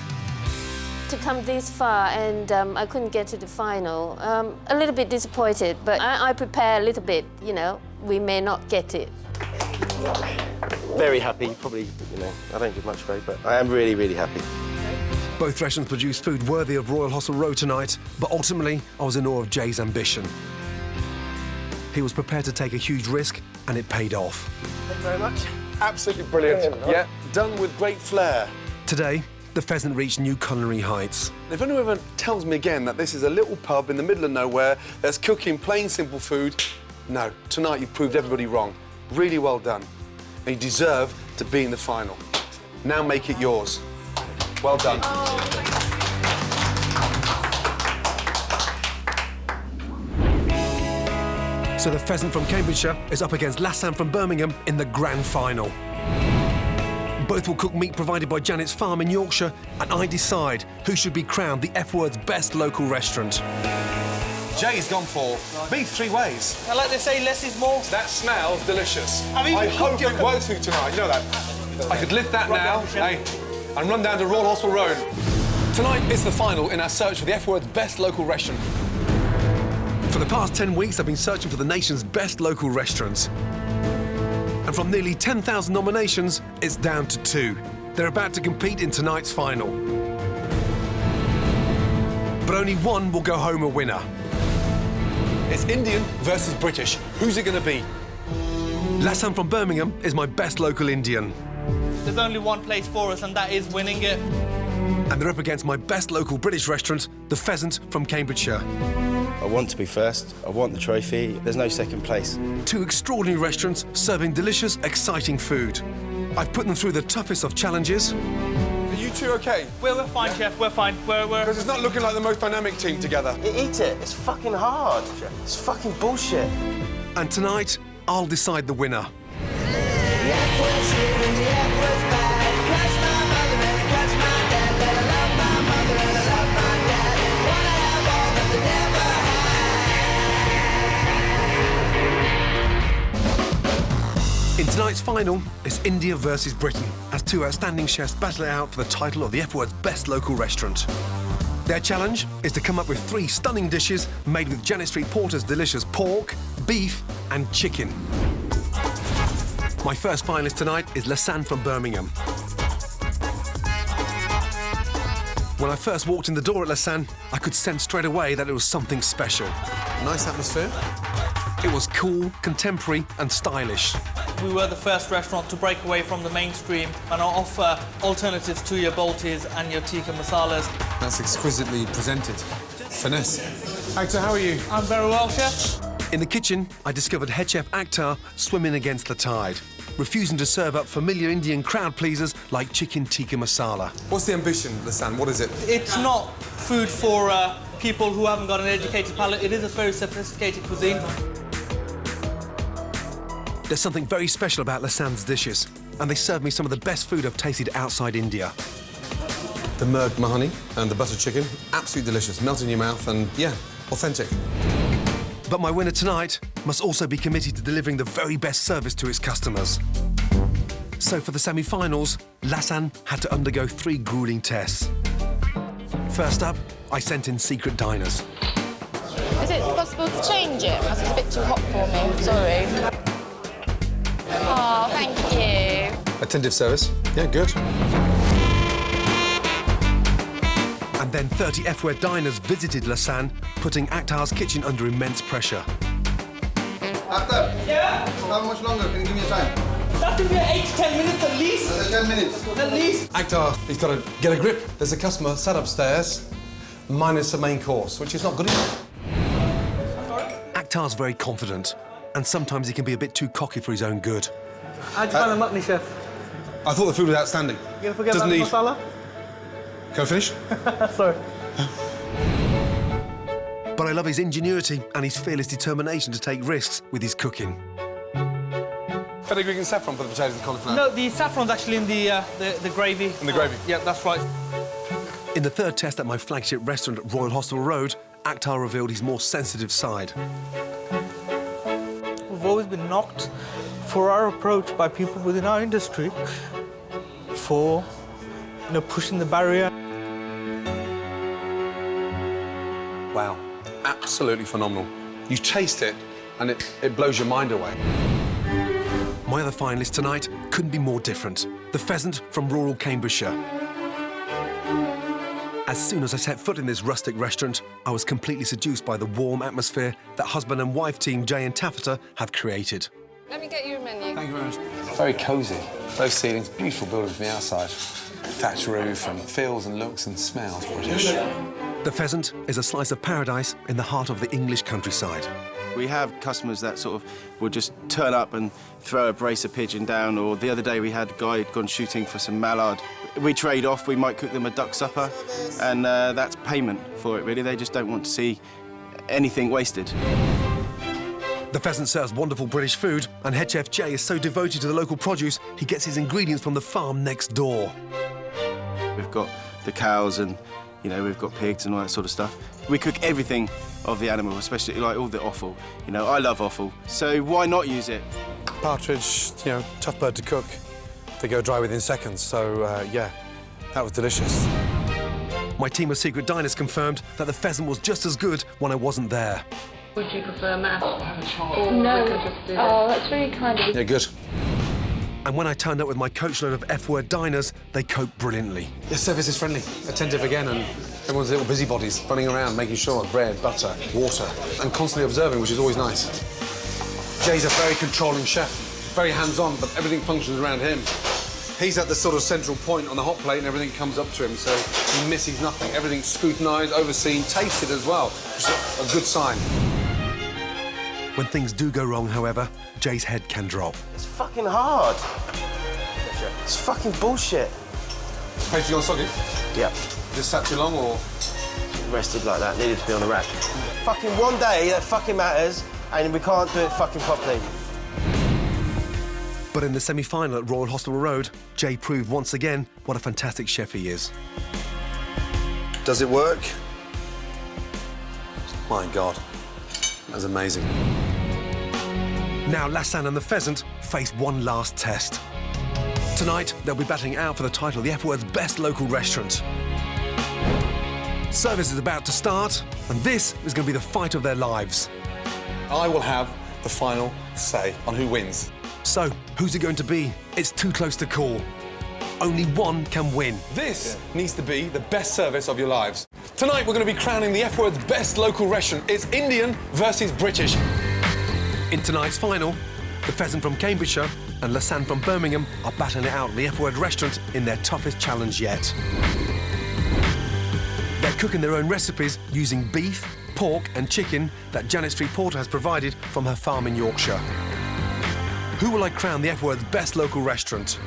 To come this far and I couldn't get to the final, a little bit disappointed, but I prepare a little bit, you know, we may not get it. Very happy, probably, you know, I don't give much away, but I am really, really happy. Both restaurants produced food worthy of Royal Hostel Row tonight, but ultimately, I was in awe of Jay's ambition. He was prepared to take a huge risk, and it paid off. Thank you very much. Absolutely brilliant. Yeah, done with great flair. Today, the Pheasant reached new culinary heights. If anyone ever tells me again that this is a little pub in the middle of nowhere that's cooking plain, simple food, no, tonight you proved everybody wrong. Really well done. And you deserve to be in the final. Now make it yours. Well done. So the Pheasant from Cambridgeshire is up against Lassan from Birmingham in the grand final. Both will cook meat provided by Janet's Farm in Yorkshire, and I decide who should be crowned the F-word's best local restaurant. Jay's gone for beef 3 ways. I like to say less is more. That smells delicious. I hope it works for you tonight, you know that. I could lift that now, hey, and run down to Royal Hospital Road. Tonight is the final in our search for the F-word's best local restaurant. For the past 10 weeks, I've been searching for the nation's best local restaurants. And from nearly 10,000 nominations, it's down to 2. They're about to compete in tonight's final. But only one will go home a winner. It's Indian versus British. Who's it going to be? Lassan from Birmingham is my best local Indian. There's only one place for us, and that is winning it. And they're up against my best local British restaurant, the Pheasant from Cambridgeshire. I want to be first. I want the trophy. There's no second place. 2 extraordinary restaurants serving delicious, exciting food. I've put them through the toughest of challenges. Are you two okay? We're fine, Chef. We're fine. Because it's not looking like the most dynamic team together. Eat it. It's fucking hard. It's fucking bullshit. And tonight, I'll decide the winner. In tonight's final, it's India versus Britain, as 2 outstanding chefs battle it out for the title of the F-word's best local restaurant. Their challenge is to come up with 3 stunning dishes made with Janet Street Porter's delicious pork, beef and chicken. My first finalist tonight is Lassan from Birmingham. When I first walked in the door at Lassan, I could sense straight away that it was something special. Nice atmosphere. It was cool, contemporary and stylish. We were the first restaurant to break away from the mainstream and offer alternatives to your boltis and your tikka masalas. That's exquisitely presented. Finesse. Actor, how are you? I'm very well, Chef. In the kitchen, I discovered head chef Akhtar swimming against the tide, refusing to serve up familiar Indian crowd pleasers like chicken tikka masala. What's the ambition, Lassan? What is it? It's not food for people who haven't got an educated palate. It is a very sophisticated cuisine. There's something very special about Lassan's dishes, and they serve me some of the best food I've tasted outside India. The merg mahani and the butter chicken, absolutely delicious. Melt in your mouth and, yeah, authentic. But my winner tonight must also be committed to delivering the very best service to its customers. So for the semi-finals, Lassan had to undergo 3 grueling tests. First up, I sent in secret diners. Is it possible to change it? Because it's a bit too hot for me. Sorry. Oh, thank you. Attentive service. Yeah, good. And then 30 F-word diners visited Lassan, putting Akhtar's kitchen under immense pressure. Akhtar? Yeah? How much longer? Can you give me a time? That will be 8 to 10 minutes at least. 10 minutes. At least. Akhtar, he's got to get a grip. There's a customer sat upstairs, minus the main course, which is not good enough. Akhtar's very confident, and sometimes he can be a bit too cocky for his own good. How'd you find the mutton, chef? I thought the food was outstanding. You gonna forget Doesn't about need... the masala? Can I finish? Sorry. But I love his ingenuity and his fearless determination to take risks with his cooking. Fenugreek and saffron for the potatoes and cauliflower. No, the saffron's actually in the gravy. In the gravy? Yeah, that's right. In the third test at my flagship restaurant at Royal Hospital Road, Akhtar revealed his more sensitive side. We've always been knocked for our approach by people within our industry for, pushing the barrier. Wow, absolutely phenomenal. You taste it, and it blows your mind away. My other finalist tonight couldn't be more different. The pheasant from rural Cambridgeshire. As soon as I set foot in this rustic restaurant, I was completely seduced by the warm atmosphere that husband and wife team Jay and Taffeta have created. Let me get you a menu. Thank you very much. Very cosy. Those ceilings, beautiful building from the outside. Thatched roof and feels and looks and smells British. The pheasant is a slice of paradise in the heart of the English countryside. We have customers that sort of will just turn up and throw a brace of pigeon down, or the other day we had a guy who'd gone shooting for some mallard. We trade off, we might cook them a duck supper, and that's payment for it, really. They just don't want to see anything wasted. The pheasant serves wonderful British food, and head chef Jay is so devoted to the local produce, he gets his ingredients from the farm next door. We've got the cows and, we've got pigs and all that sort of stuff. We cook everything of the animal, especially like all the offal. I love offal, so why not use it? Partridge, tough bird to cook. They go dry within seconds, so yeah, that was delicious. My team of secret diners confirmed that the pheasant was just as good when I wasn't there. Would you prefer mash? No. Oh, that's really kind of you. Yeah, good. And when I turned up with my coachload of F-word diners, they coped brilliantly. The service is friendly, attentive again, and everyone's little busybodies running around, making sure bread, butter, water, and constantly observing, which is always nice. Jay's a very controlling chef, very hands-on, but everything functions around him. He's at the sort of central point on the hot plate and everything comes up to him, so he misses nothing. Everything's scrutinised, overseen, tasted as well, which is a good sign. When things do go wrong, however, Jay's head can drop. It's fucking hard. It's fucking bullshit. Pastry on socket? Yep. Just sat too long, or? Rested like that, needed to be on a rack. Fucking one day that fucking matters, and we can't do it fucking properly. But in the semi-final at Royal Hospital Road, Jay proved once again what a fantastic chef he is. Does it work? My God, that's amazing. Now Lassan and the pheasant face one last test. Tonight, they'll be battling out for the title of the F-word's best local restaurant. Service is about to start, and this is going to be the fight of their lives. I will have the final say on who wins. So, who's it going to be? It's too close to call. Only one can win. This needs to be the best service of your lives. Tonight, we're going to be crowning the F-word's best local restaurant. It's Indian versus British. In tonight's final, the pheasant from Cambridgeshire and Lassan from Birmingham are battling it out at the F-word restaurant in their toughest challenge yet. They're cooking their own recipes using beef, pork and chicken that Janet Street Porter has provided from her farm in Yorkshire. Who will I crown the F-word's best local restaurant?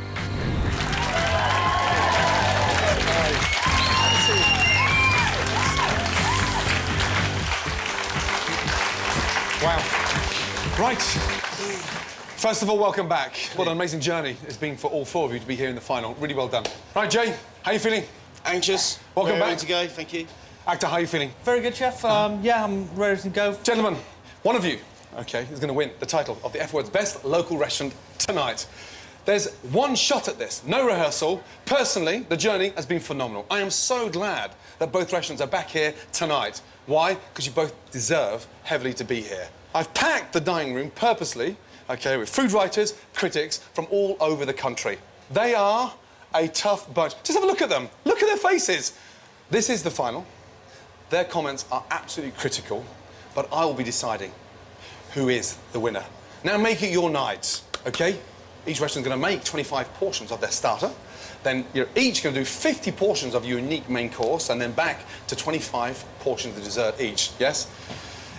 Wow. Right. First of all, welcome back. What an amazing journey it's been for all four of you to be here in the final. Really well done. Right, Jay, how are you feeling? Anxious. Welcome Very back. ready to go, thank you. Actor, how are you feeling? Very good, Chef. Yeah, I'm ready to go. Gentlemen, one of you, OK, is going to win the title of the F Word's Best Local Restaurant tonight. There's one shot at this, no rehearsal. Personally, the journey has been phenomenal. I am so glad that both restaurants are back here tonight. Why? Because you both deserve heavily to be here. I've packed the dining room purposely, OK, with food writers, critics from all over the country. They are a tough bunch. Just have a look at them. Look at their faces. This is the final. Their comments are absolutely critical, but I will be deciding who is the winner. Now make it your night, OK? Each restaurant's going to make 25 portions of their starter. Then you're each going to do 50 portions of your unique main course and then back to 25 portions of dessert each, yes?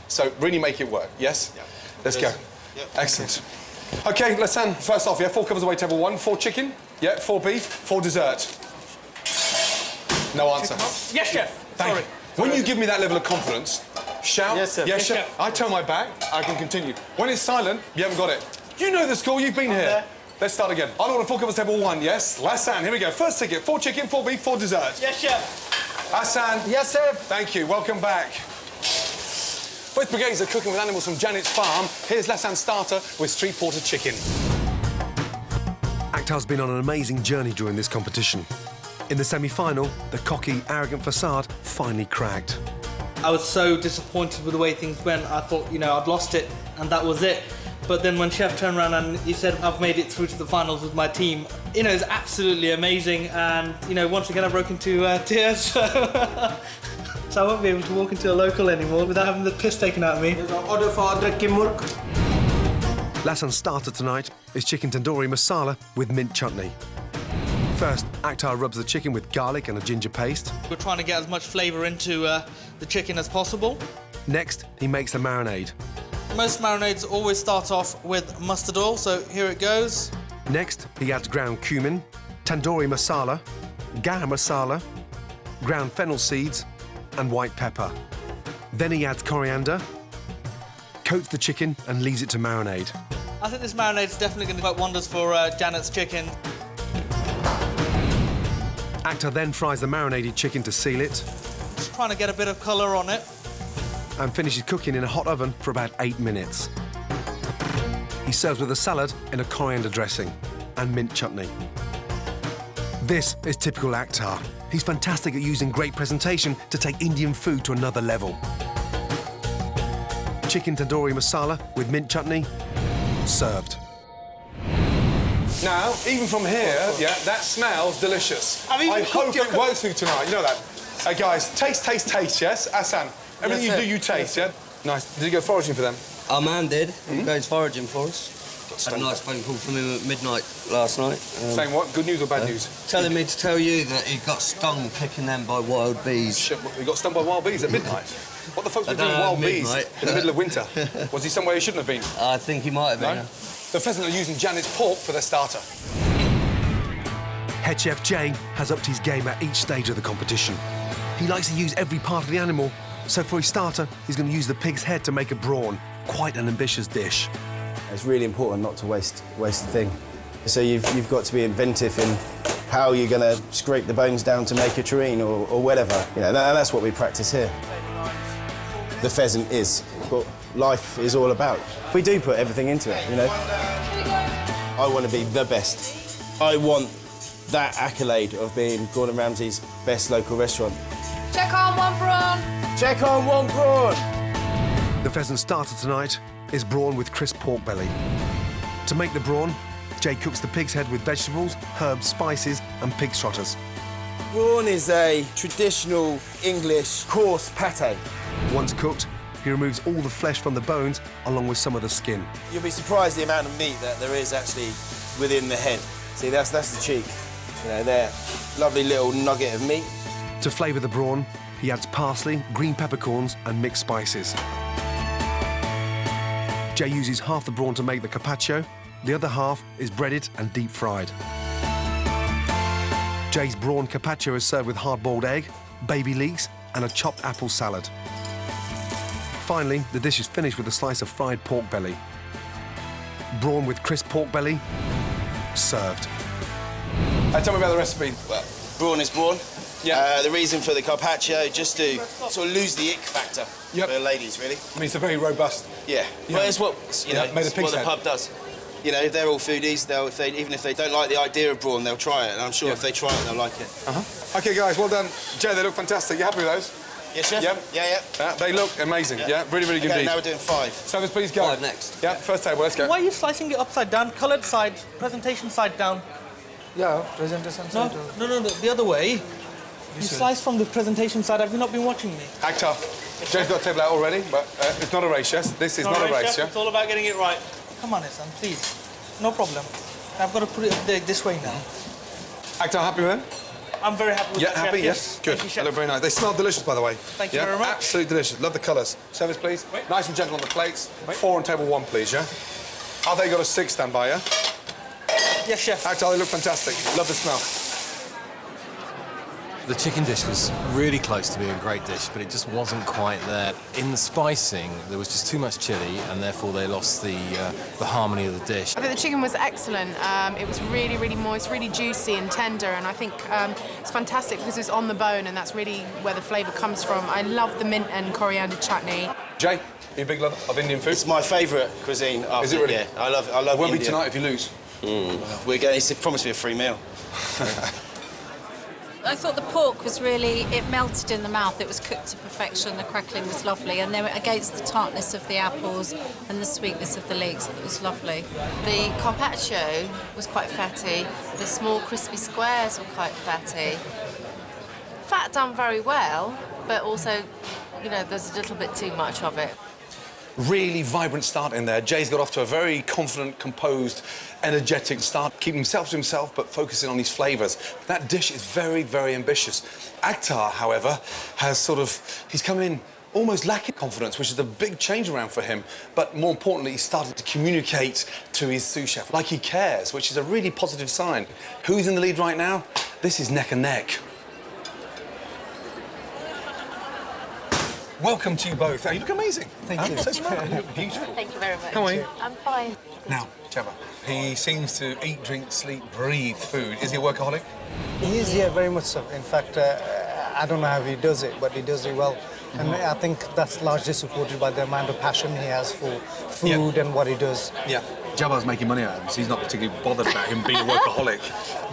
So really make it work, yes? Yeah. Let's go. Yep. Excellent. OK, let's stand first off, yeah? 4 covers away, table 1. 4 chicken, yeah, 4 beef, 4 dessert. No answer. Yes, Chef. Thank you. When you give me that level of confidence, shout. Yes, sir. Yes, chef. I turn my back, I can continue. When it's silent, you haven't got it. You know the score, you've been here. There. Let's start again. I'll order 4 covers, table 1, yes? Hassan, here we go. First ticket, 4 chicken, 4 beef, 4 dessert. Yes, Chef. Hassan. Yes, sir. Thank you, welcome back. Both brigades are cooking with animals from Janet's farm. Here's Hassan's starter with street-ported chicken. Akhtar's been on an amazing journey during this competition. In the semi-final, the cocky, arrogant facade finally cracked. I was so disappointed with the way things went. I thought, you know, I'd lost it and that was it. But then when Chef turned around and he said, I've made it through to the finals with my team, you know, it's absolutely amazing. And, you know, once again, I broke into tears. So I won't be able to walk into a local anymore without having the piss taken out of me. Order for Kimurk. Lassan's starter tonight is chicken tandoori masala with mint chutney. First, Akhtar rubs the chicken with garlic and a ginger paste. We're trying to get as much flavour into the chicken as possible. Next, he makes the marinade. Most marinades always start off with mustard oil, so here it goes. Next, he adds ground cumin, tandoori masala, garam masala, ground fennel seeds, and white pepper. Then he adds coriander, coats the chicken and leaves it to marinade. I think this marinade is definitely going to work wonders for Janet's chicken. Akhtar then fries the marinated chicken to seal it. Just trying to get a bit of colour on it. And finishes cooking in a hot oven for about 8 minutes. He serves with a salad in a coriander dressing and mint chutney. This is typical Akhtar. He's fantastic at using great presentation to take Indian food to another level. Chicken tandoori masala with mint chutney, served. Now, even from here, yeah, that smells delicious. I hope it works for you tonight, you know that. Hey, guys, taste, yes? Hassan, everything Yes, you do, you taste, yeah? Nice. Did you go foraging for them? Our man did. He goes foraging for us. Had a nice phone call from him at midnight last night. Saying what? Good news or bad news? Telling me to tell you that he got stung picking them by wild bees. Shit, he got stung by wild bees at midnight? What the fuck's with doing wild bees in the middle of winter? Was he somewhere he shouldn't have been? I think he might have been. No? The Pheasant are using Janet's pork for their starter. Head chef Jay has upped his game at each stage of the competition. He likes to use every part of the animal, so for his starter, he's going to use the pig's head to make a brawn. Quite an ambitious dish. It's really important not to waste a thing. So you've got to be inventive in how you're going to scrape the bones down to make a tureen or whatever. You know, and that's what we practice here. The pheasant is what life is all about. We do put everything into it, you know. I want to be the best. I want that accolade of being Gordon Ramsay's best local restaurant. Check on one prawn. Check on one prawn. The pheasant starter tonight is brawn with crisp pork belly. To make the brawn, Jay cooks the pig's head with vegetables, herbs, spices and pig trotters. Brawn is a traditional English coarse pate. Once cooked, he removes all the flesh from the bones along with some of the skin. You'll be surprised the amount of meat that there is actually within the head. See, that's the cheek. You know, there, lovely little nugget of meat. To flavour the brawn, he adds parsley, green peppercorns and mixed spices. Jay uses half the brawn to make the carpaccio. The other half is breaded and deep fried. Jay's brawn carpaccio is served with hard-boiled egg, baby leeks and a chopped apple salad. Finally, the dish is finished with a slice of fried pork belly. brawn with crisp pork belly, served. Tell me about the recipe. Well, brawn is brawn. Yeah. The reason for the carpaccio, just to sort of lose the ick factor for ladies, really. I mean, it's a very robust. Yeah. Well, it's what made of it's pig's what the head. pub does. You know, if they're all foodies, even if they don't like the idea of brawn, they'll try it. And I'm sure if they try it, they'll like it. OK, guys, well done. Jay, they look fantastic. You happy with those? Yes, chef? Yep. Yeah. They look amazing. Yeah, really, really good Okay, indeed. now we're doing 5. Service, please go. 5 next. Yeah, first table, let's go. Why are you slicing it upside down? Coloured side, presentation side down. Yeah, presentation side. No, the other way. You slice from the presentation side. Have you not been watching me? Actor. Jay's got a table out already, but it's not a race, yes? This is not a race, chef. yeah? It's all about getting it right. Come on, Hassan, please. No problem. I've got to put it this way now. Actor, happy with them? I'm very happy with that, happy, chef. yes? Good. Thank you, They chef. look very nice. They smell delicious, by the way. Thank you very much. Absolutely delicious. Love the colours. Service, please. Nice and gentle on the plates. 4 on table 1, please, yeah? Have they got a 6 stand by, yeah? Yes, chef. Actor, they look fantastic. Love the smell. The chicken dish was really close to being a great dish, but it just wasn't quite there. In the spicing, there was just too much chilli, and therefore they lost the harmony of the dish. I think the chicken was excellent. It was really, really moist, really juicy and tender, and I think it's fantastic because it's on the bone, and that's really where the flavour comes from. I love the mint and coriander chutney. Jay, are you a big lover of Indian food? It's my favourite cuisine. Is it really? Yeah, I love It won't be India. tonight if you lose. We're going. He's promised me a free meal. I thought the pork was really, it melted in the mouth. It was cooked to perfection. The crackling was lovely. And then against the tartness of the apples and the sweetness of the leeks, it was lovely. The carpaccio was quite fatty. The small crispy squares were quite fatty. Fat done very well, but also, you know, there's a little bit too much of it. Really vibrant start in there. Jay's got off to a very confident, composed, energetic start, keeping himself to himself, but focusing on these flavours. That dish is very, very ambitious. Akhtar, however, he's come in almost lacking confidence, which is a big change around for him. But more importantly, he's started to communicate to his sous chef like he cares, which is a really positive sign. Who's in the lead right now? This is neck and neck. Welcome to you both. You look amazing. Thank you. So smart. You look beautiful. Thank you very much. How are you? I'm fine. Now, Jabba, he seems to eat, drink, sleep, breathe food. Is he a workaholic? He is, yeah, very much so. In fact, I don't know how he does it, but he does it well. And I think that's largely supported by the amount of passion he has for food and what he does. Yeah. Jabba's making money out of him, so he's not particularly bothered about him being a workaholic.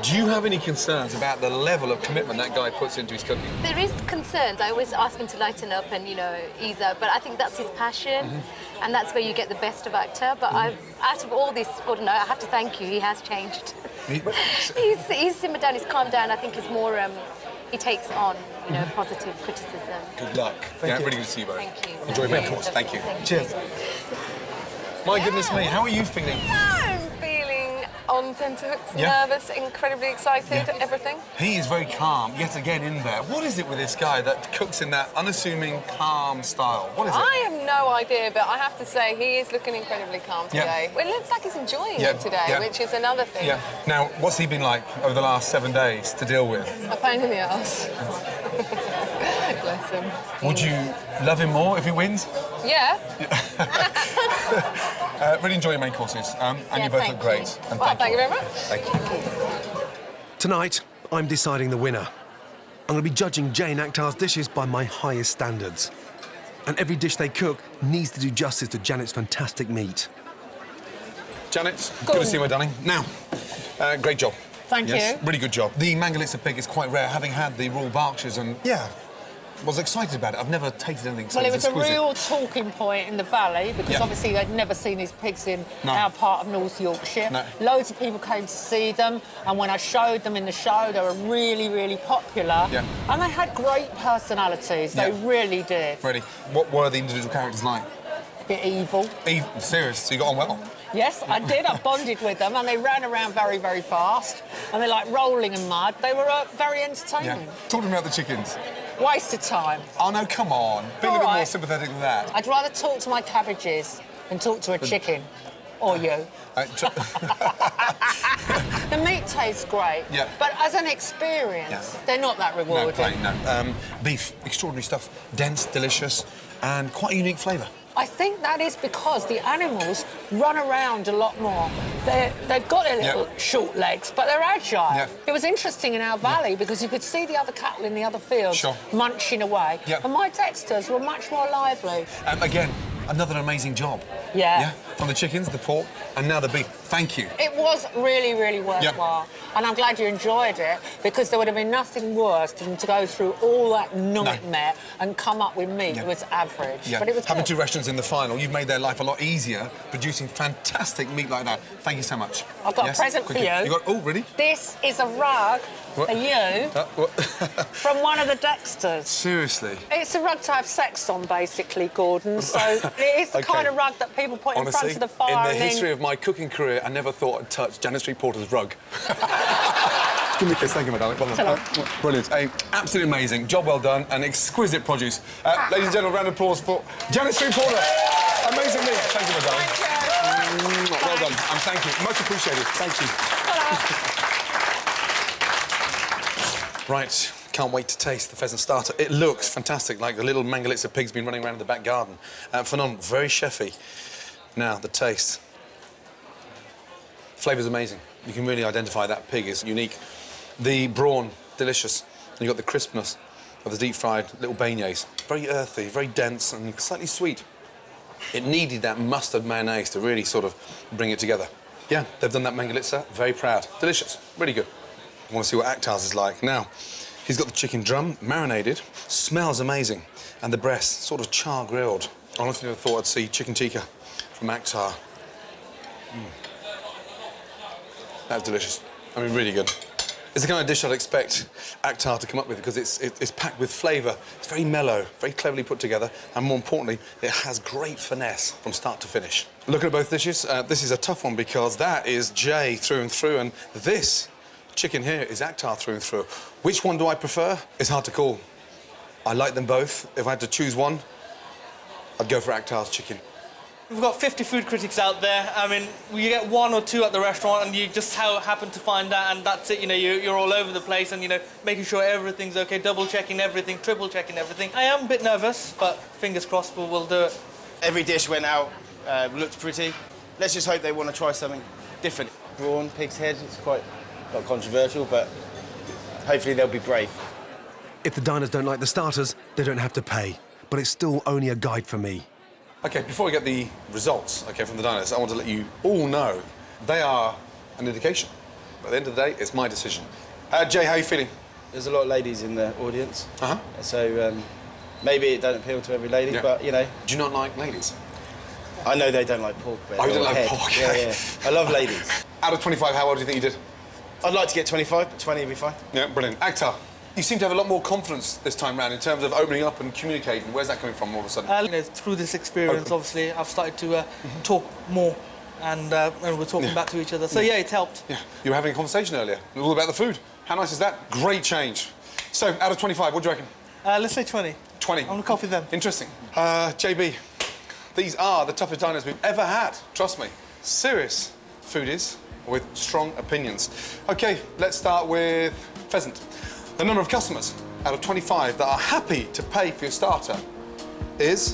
Do you have any concerns about the level of commitment that guy puts into his cooking? There is concerns. I always ask him to lighten up and, you know, ease up, but I think that's his passion, and that's where you get the best of Akhtar. But out of all this, Gordon, I have to thank you, he has changed. He's simmered down, he's calmed down. I think he's more, he takes on, you know, positive criticism. Good luck. Thank you. Really good to see you both. Thank you. Enjoy your main course. Thank you. Cheers. My goodness me, how are you feeling? I'm feeling on tenterhooks, nervous, incredibly excited, everything. He is very calm, yet again in there. What is it with this guy that cooks in that unassuming, calm style? What is it? I have no idea, but I have to say he is looking incredibly calm today. Well, it looks like he's enjoying it today, which is another thing. Yeah. Now, what's he been like over the last 7 days to deal with? A pain in the ass. Bless him. Would you love him more if he wins? Yeah. Really enjoy your main courses, and you both look great. And Well, thank you very much. Thank you. Tonight, I'm deciding the winner. I'm going to be judging Jay and Akhtar's dishes by my highest standards. And every dish they cook needs to do justice to Janet's fantastic meat. Janet, good to see you, my darling. Now, great job. Thank you. you. Really good job. The Mangalitsa pig is quite rare, having had the Royal Berkshires, and was excited about it. I've never tasted anything so Well, it was exquisite. a real talking point in the valley because obviously they'd never seen these pigs in our part of North Yorkshire. No. Loads of people came to see them, and when I showed them in the show, they were really, really popular. Yeah. And they had great personalities. They really did. Really. What were the individual characters like? A bit evil. Serious? So you got on well? Yes, I did. I bonded with them, and they ran around very, very fast, and they're like rolling in mud. They were very entertaining. Talk to me about the chickens. Waste of time. Oh, no, come on. Be a little bit more sympathetic than that. I'd rather talk to my cabbages than talk to a chicken. Or you. The meat tastes great, but as an experience, they're not that rewarding. No. Beef, extraordinary stuff. Dense, delicious, and quite a unique flavour. I think that is because the animals run around a lot more. They've got their little short legs, but they're agile. Yeah. It was interesting in our valley because you could see the other cattle in the other fields munching away. Yeah. And my Dexters were much more lively. Again, another amazing job. Yeah. From the chickens, the pork, and now the beef. Thank you. It was really, really worthwhile. And I'm glad you enjoyed it because there would have been nothing worse than to go through all that nightmare and come up with meat that was average. Yeah. But it was Having good. 2 restaurants in the final, you've made their life a lot easier producing fantastic meat like that. Thank you so much. I've got a present for you. You got, oh, really? This is a rug What? for you from one of the Dexters. Seriously? It's a rug to have sex on, basically, Gordon. So it is the kind of rug that people put in front of the fire. in the and then... history of my cooking career, I never thought I'd touch Janet Street Porter's rug. Give me a kiss. Thank you, my darling. Brilliant. Absolutely amazing. Job well done and exquisite produce. Ladies and gentlemen, round of applause for Janet Street Porter. Amazing meat. Thank you, my darling. Well done. And thank you. Much appreciated. Thank you. Right. Can't wait to taste the pheasant starter. It looks fantastic, like the little mangalitsa of pigs been running around in the back garden. Phenomenal. Very chefy. Now, the taste. Flavour's amazing. You can really identify that pig is unique. The brawn, delicious. And you've got the crispness of the deep-fried little beignets. Very earthy, very dense and slightly sweet. It needed that mustard mayonnaise to really sort of bring it together. Yeah, they've done that mangalitsa. Very proud. Delicious. Really good. I want to see what Akhtar's is like. Now, he's got the chicken drum, marinated. Smells amazing. And the breast, sort of char-grilled. I honestly never thought I'd see chicken tikka from Akhtar. That's delicious. I mean, really good. It's the kind of dish I'd expect Akhtar to come up with because it's packed with flavour. It's very mellow, very cleverly put together, and more importantly, it has great finesse from start to finish. Looking at both dishes, this is a tough one because that is Jay through and through, and this chicken here is Akhtar through and through. Which one do I prefer? It's hard to call. I like them both. If I had to choose one, I'd go for Akhtar's chicken. We've got 50 food critics out there. I mean, you get 1 or 2 at the restaurant and you just happen to find that and that's it, you know, you're all over the place and, you know, making sure everything's okay, double-checking everything, triple-checking everything. I am a bit nervous, but fingers crossed we'll do it. Every dish went out, looked pretty. Let's just hope they want to try something different. Brawn, pig's head, it's quite controversial, but hopefully they'll be brave. If the diners don't like the starters, they don't have to pay. But it's still only a guide for me. OK, before we get the results, OK, from the diners, I want to let you all know they are an indication. At the end of the day, it's my decision. Jay, how are you feeling? There's a lot of ladies in the audience. So maybe it don't appeal to every lady, but, you know... Do you not like ladies? I know they don't like pork, but... Oh, you don't like pork? Yeah. I love ladies. Out of 25, how well do you think you did? I'd like to get 25, but 20 would be fine. Yeah, brilliant. Akhtar, you seem to have a lot more confidence this time round in terms of opening up and communicating. Where's that coming from all of a sudden? You know, through this experience, obviously, I've started to talk more and we're talking back to each other. So, yeah, it's helped. Yeah, you were having a conversation earlier, all about the food. How nice is that? Great change. So, out of 25, what do you reckon? Let's say 20. 20? I'm going to copy them. Interesting. JB, these are the toughest diners we've ever had. Trust me. Serious foodies with strong opinions. OK, let's start with Pheasant. The number of customers out of 25 that are happy to pay for your starter is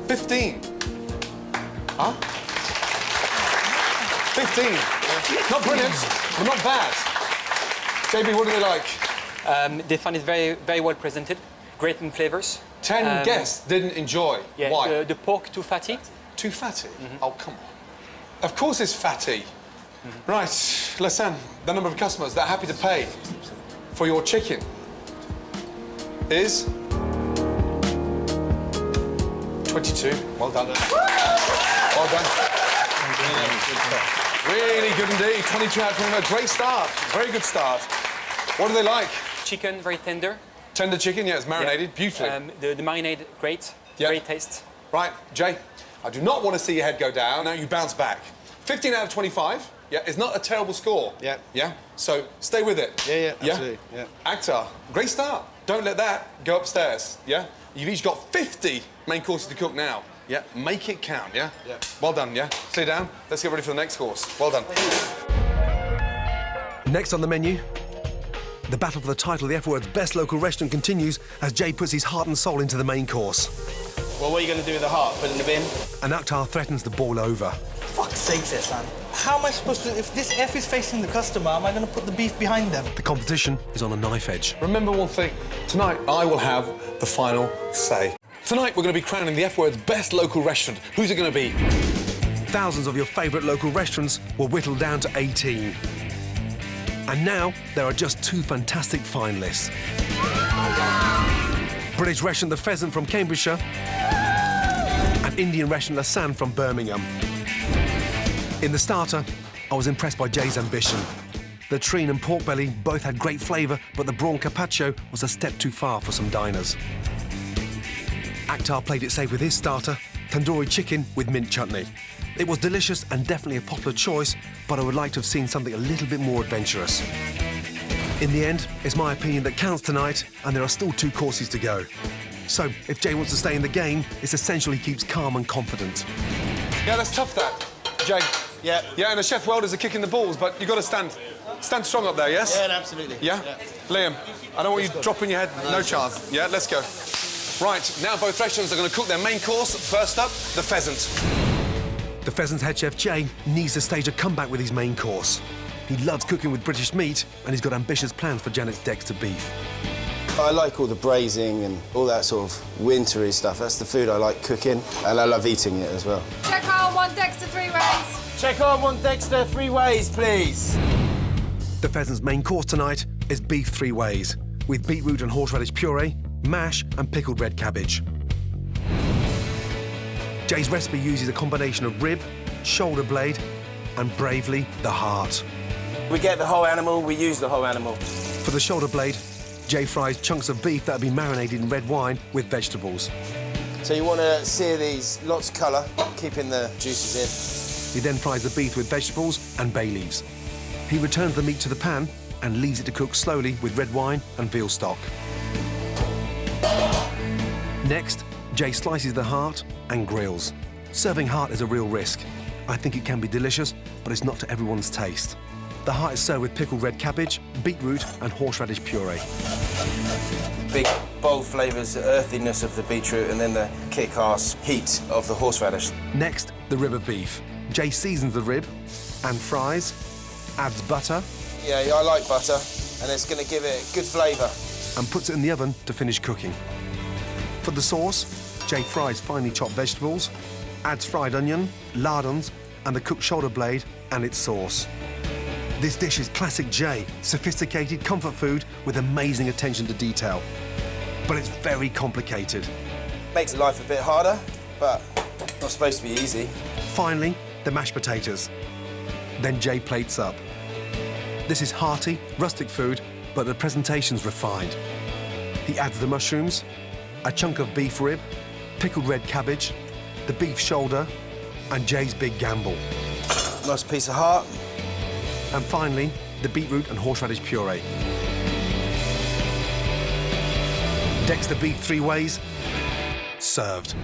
15. Huh? 15. Not brilliant, but not bad. JB, what do they like? They find it very, very well presented, great in flavours. 10 guests didn't enjoy. Yeah, Why? The pork too fatty. Too fatty? Oh, come on. Of course it's fatty. Right, Lassane, the number of customers that are happy to pay for your chicken is 22. Well done. Well done. Really good indeed. 22 out of 25. Great start. Very good start. What do they like? Chicken, very tender. Tender chicken, yeah, it's marinated beautifully. The marinade, great. Great taste. Right, Jay, I do not want to see your head go down. Now you bounce back. 15 out of 25. Yeah, it's not a terrible score. Yeah. Yeah? So stay with it. Yeah, absolutely. Yeah. Akhtar, great start. Don't let that go upstairs, yeah? You've each got 50 main courses to cook now. Yeah, make it count, yeah? Yeah. Well done, yeah? Clear down. Let's get ready for the next course. Well done. Next on the menu, The battle for the title of the F Word's best local restaurant continues as Jay puts his heart and soul into the main course. Well, what are you going to do with the heart? Put it in the bin? And Akhtar threatens to boil over. Fuck's sake, Sam. How am I supposed to... If this F is facing the customer, am I going to put the beef behind them? The competition is on a knife edge. Remember one thing. Tonight, I will have the final say. Tonight, we're going to be crowning the F Word's best local restaurant. Who's it going to be? Thousands of your favourite local restaurants were whittled down to 18. And now, there are just 2 fantastic finalists. British restaurant The Pheasant from Cambridgeshire and Indian restaurant Lasan from Birmingham. In the starter, I was impressed by Jay's ambition. The treen and pork belly both had great flavour, but the prawn carpaccio was a step too far for some diners. Akhtar played it safe with his starter, tandoori chicken with mint chutney. It was delicious and definitely a popular choice, but I would like to have seen something a little bit more adventurous. In the end, it's my opinion that counts tonight, and there are still 2 courses to go. So, if Jay wants to stay in the game, it's essential he keeps calm and confident. Yeah, that's tough, that. Jay. Yeah. Yeah, and the chef welders are kicking the balls, but you've got to stand strong up there, yes? Yeah, absolutely. Yeah? Liam, I don't want you dropping your head. No chance. Yeah, let's go. Right, now both restaurants are going to cook their main course. First up, the pheasant. The Pheasant's head chef, Jay, needs to stage a comeback with his main course. He loves cooking with British meat, and he's got ambitious plans for Janet's Dexter beef. I like all the braising and all that sort of wintry stuff. That's the food I like cooking, and I love eating it as well. Check on 1 Dexter 3 ways. Check on 1 Dexter 3 ways, please. The Pheasant's main course tonight is beef 3 ways, with beetroot and horseradish puree, mash and pickled red cabbage. Jay's recipe uses a combination of rib, shoulder blade and, bravely, the heart. We get the whole animal, we use the whole animal. For the shoulder blade, Jay fries chunks of beef that have been marinated in red wine with vegetables. So you want to sear these, lots of colour, keeping the juices He then fries the beef with vegetables and bay leaves. He returns the meat to the pan and leaves it to cook slowly with red wine and veal stock. Next, Jay slices the heart and grills. Serving heart is a real risk. I think it can be delicious, but it's not to everyone's taste. The heart is served with pickled red cabbage, beetroot and horseradish puree. in. Big, bold flavours, the earthiness of the beetroot, and then the kick-ass heat of the horseradish. Next, the rib of beef. Jay seasons the rib and fries, adds butter. Yeah, I like butter, and it's going to give it good flavour. And puts it in the oven to finish cooking. For the sauce, Jay fries finely chopped vegetables, adds fried onion, lardons, and the cooked shoulder blade and its sauce. This dish is classic Jay, sophisticated comfort food with amazing attention to detail. But it's very complicated. Makes life a bit harder, but not supposed to be easy. Finally, the mashed potatoes. Then Jay plates up. This is hearty, rustic food, but the presentation's refined. He adds the mushrooms, a chunk of beef rib, pickled red cabbage, the beef shoulder, and Jay's big gamble. Nice piece of heart. And finally, the beetroot and horseradish puree. Dexter beef 3 ways, served.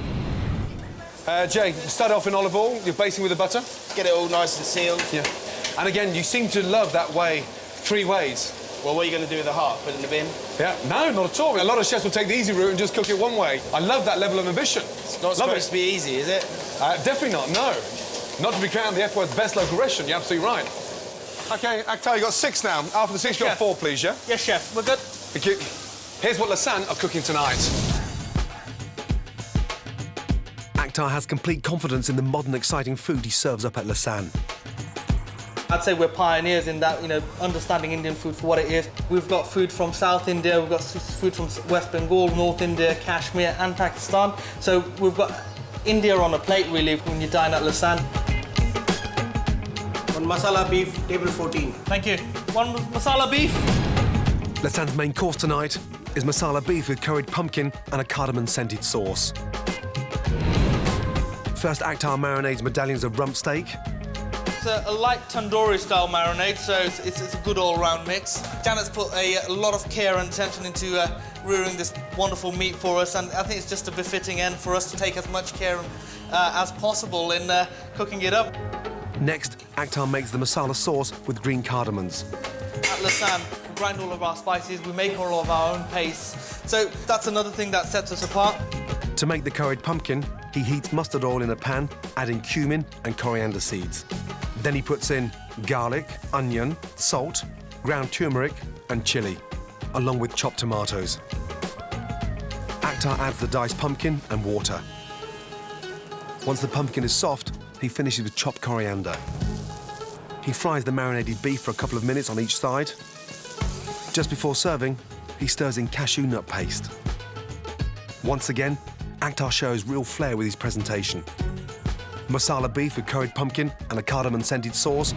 Jay, start off in olive oil. You're basting with the butter. Get it all nice and sealed. Yeah. And again, you seem to love that way 3 ways. Well, what are you going to do with the heart? Put it in the bin? Yeah, no, not at all. A lot of chefs will take the easy route and just cook it one way. I love that level of ambition. It's not supposed to be easy, is it? Definitely not, no. Not to be crowned the F Word's best local restaurant, you're absolutely right. OK, Akhtar, you got 6 now. After the 6, you got 4, please, yeah? Yes, chef. We're good. Thank you. Here's what Lasan are cooking tonight. Akhtar has complete confidence in the modern, exciting food he serves up at Lasan. I'd say we're pioneers in that, you know, understanding Indian food for what it is. We've got food from South India, we've got food from West Bengal, North India, Kashmir and Pakistan. So we've got India on a plate, really, when you dine at Lasan. 1 masala beef, table 14. Thank you. 1 masala beef. Lasan's main course tonight is masala beef with curried pumpkin and a cardamom-scented sauce. First, Akhtar marinades medallions of rump steak. It's a light tandoori-style marinade, so it's a good all-round mix. Janet's put a lot of care and attention into rearing this wonderful meat for us, and I think it's just a befitting end for us to take as much care as possible in cooking it up. Next, Akhtar makes the masala sauce with green cardamoms. At Lasan, grind all of our spices, we make all of our own paste. So that's another thing that sets us apart. To make the curried pumpkin, he heats mustard oil in a pan, adding cumin and coriander seeds. Then he puts in garlic, onion, salt, ground turmeric and chilli, along with chopped tomatoes. Akhtar adds the diced pumpkin and water. Once the pumpkin is soft, he finishes with chopped coriander. He fries the marinated beef for a couple of minutes on each side. Just before serving, he stirs in cashew nut paste. Once again, Akhtar shows real flair with his presentation. Masala beef with curried pumpkin and a cardamom-scented sauce,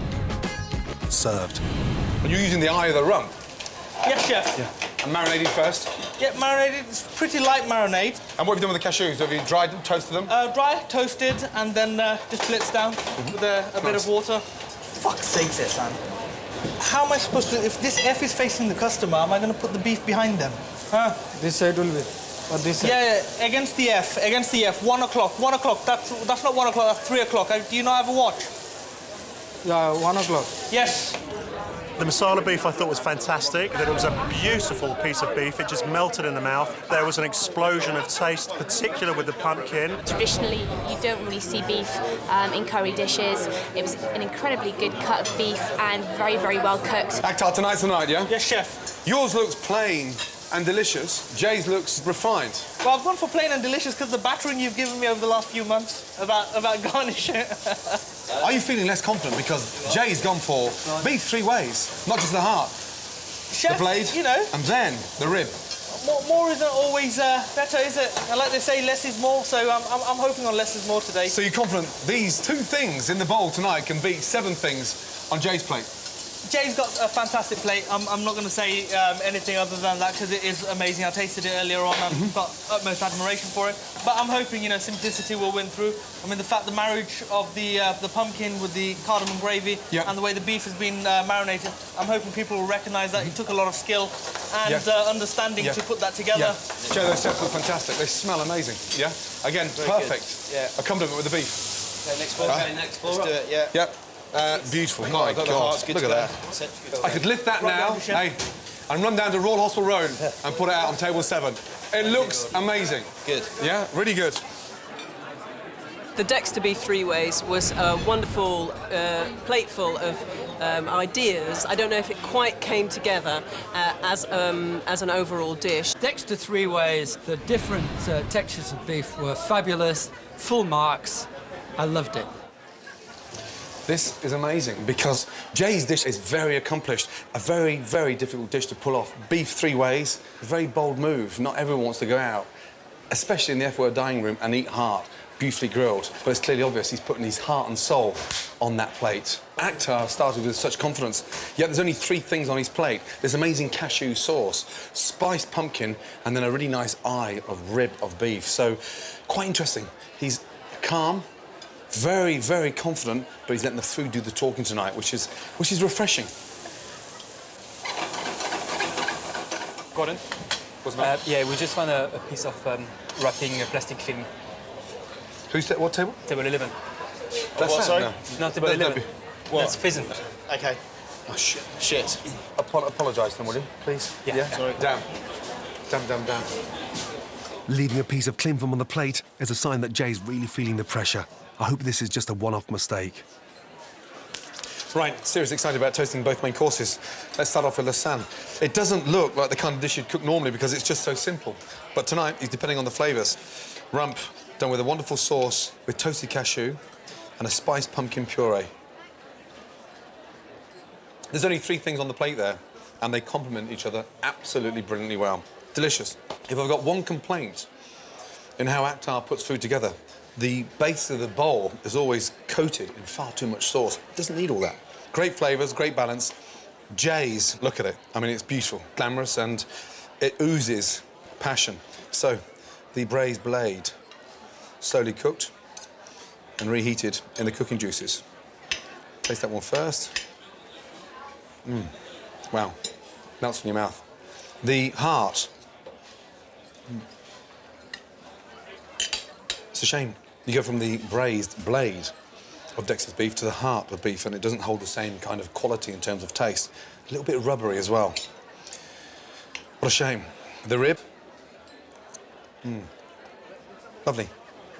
served. And you're using the eye of the rump? Yes, chef. Yeah. And marinated first? Yeah, marinated. It's pretty light marinade. And what have you done with the cashews? Have you dried them, toasted them? Dry, toasted, and then just blitzed down with a bit of water. Fuck's sake, Sam. How am I supposed to... If this F is facing the customer, am I going to put the beef behind them? Huh? This side will be. Or this side? Yeah, against the F, against the F. 1 o'clock, 1 o'clock. That's not 1 o'clock, that's 3 o'clock. Do you not have a watch? Yeah, 1 o'clock. Yes. The masala beef I thought was fantastic. That it was a beautiful piece of beef. It just melted in the mouth. There was an explosion of taste, particularly with the pumpkin. Traditionally, you don't really see beef in curry dishes. It was an incredibly good cut of beef and very, very well cooked. Akhtar, tonight's the night, yeah? Yes, chef. Yours looks plain and delicious. Jay's looks refined. Well, I've gone for plain and delicious because the battering you've given me over the last few months about garnish it. Are you feeling less confident because Jay's gone for beef 3 ways, not just the heart, chef, the blade, you know, and then the rib. More isn't always better, is it? And like they say, less is more, so I'm hoping on less is more today. So you're confident these 2 things in the bowl tonight can beat 7 things on Jay's plate? Jay's got a fantastic plate. I'm not going to say anything other than that because it is amazing. I tasted it earlier on. I've got utmost admiration for it. But I'm hoping, you know, simplicity will win through. I mean, the marriage of the pumpkin with the cardamom gravy and the way the beef has been marinated, I'm hoping people will recognise that it took a lot of skill and understanding to put that together. Yeah. Jay, those steps look fantastic. They smell amazing, yeah? Again, Very perfect. Good. Yeah. Accompaniment with the beef. Okay, next floor. Okay, next floor. Let's do it, yeah. Yep. Beautiful. My God, God. Look at that. I could lift that now, hey, and run down to Royal Hospital Road and put it out on table 7. It looks amazing. Good. Yeah, really good. The Dexter Beef 3 Ways was a wonderful plateful of ideas. I don't know if it quite came together as an overall dish. Dexter 3 Ways, the different textures of beef were fabulous, full marks. I loved it. This is amazing because Jay's dish is very accomplished. A very, very difficult dish to pull off. Beef 3 ways, a very bold move. Not everyone wants to go out, especially in the F-word dining room, and eat heart, beautifully grilled. But it's clearly obvious he's putting his heart and soul on that plate. Akhtar started with such confidence, yet there's only 3 things on his plate. There's amazing cashew sauce, spiced pumpkin, and then a really nice eye of rib of beef. So, quite interesting. He's calm, very, very confident, but he's letting the food do the talking tonight, which is refreshing. Gordon? Yeah, we just found a piece of wrapping plastic film. Who's that? What table? Table 11. That's what, sorry? No, table 11. What? That's Pheasant. Okay. Oh, shit. Apologise then, will you, please? Yeah. Sorry. Damn. Leaving a piece of cling film on the plate is a sign that Jay's really feeling the pressure. I hope this is just a one-off mistake. Right, seriously excited about toasting both main courses. Let's start off with lasagne. It doesn't look like the kind of dish you'd cook normally because it's just so simple. But tonight, he's depending on the flavours. Rump, done with a wonderful sauce with toasted cashew and a spiced pumpkin puree. There's only 3 things on the plate there, and they complement each other absolutely brilliantly well. Delicious. If I've got one complaint in how Akhtar puts food together, the base of the bowl is always coated in far too much sauce. It doesn't need all that. Great flavours, great balance. Jay's, look at it. I mean, it's beautiful, glamorous, and it oozes passion. So, the braised blade, slowly cooked and reheated in the cooking juices. Taste that one first. Wow, melts in your mouth. The heart. It's a shame. You go from the braised blade of Dexter's beef to the heart of beef, and it doesn't hold the same kind of quality in terms of taste. A little bit rubbery as well. What a shame. The rib. Lovely.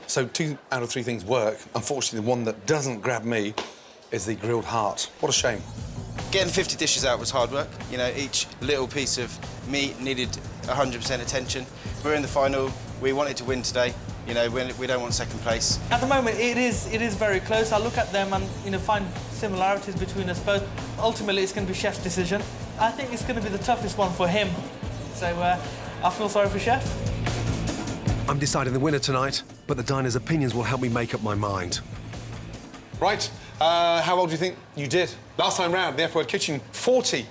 So 2 out of 3 things work. Unfortunately, the one that doesn't grab me is the grilled heart. What a shame. Getting 50 dishes out was hard work. You know, each little piece of meat needed 100% attention. We're in the final. We wanted to win today. You know, we don't want second place. At the moment, it is very close. I look at them and, you know, find similarities between us both. Ultimately, it's going to be Chef's decision. I think it's going to be the toughest one for him. So I feel sorry for Chef. I'm deciding the winner tonight, but the diner's opinions will help me make up my mind. Right. How well do you think you did? Last time round, the F-Word Kitchen, 40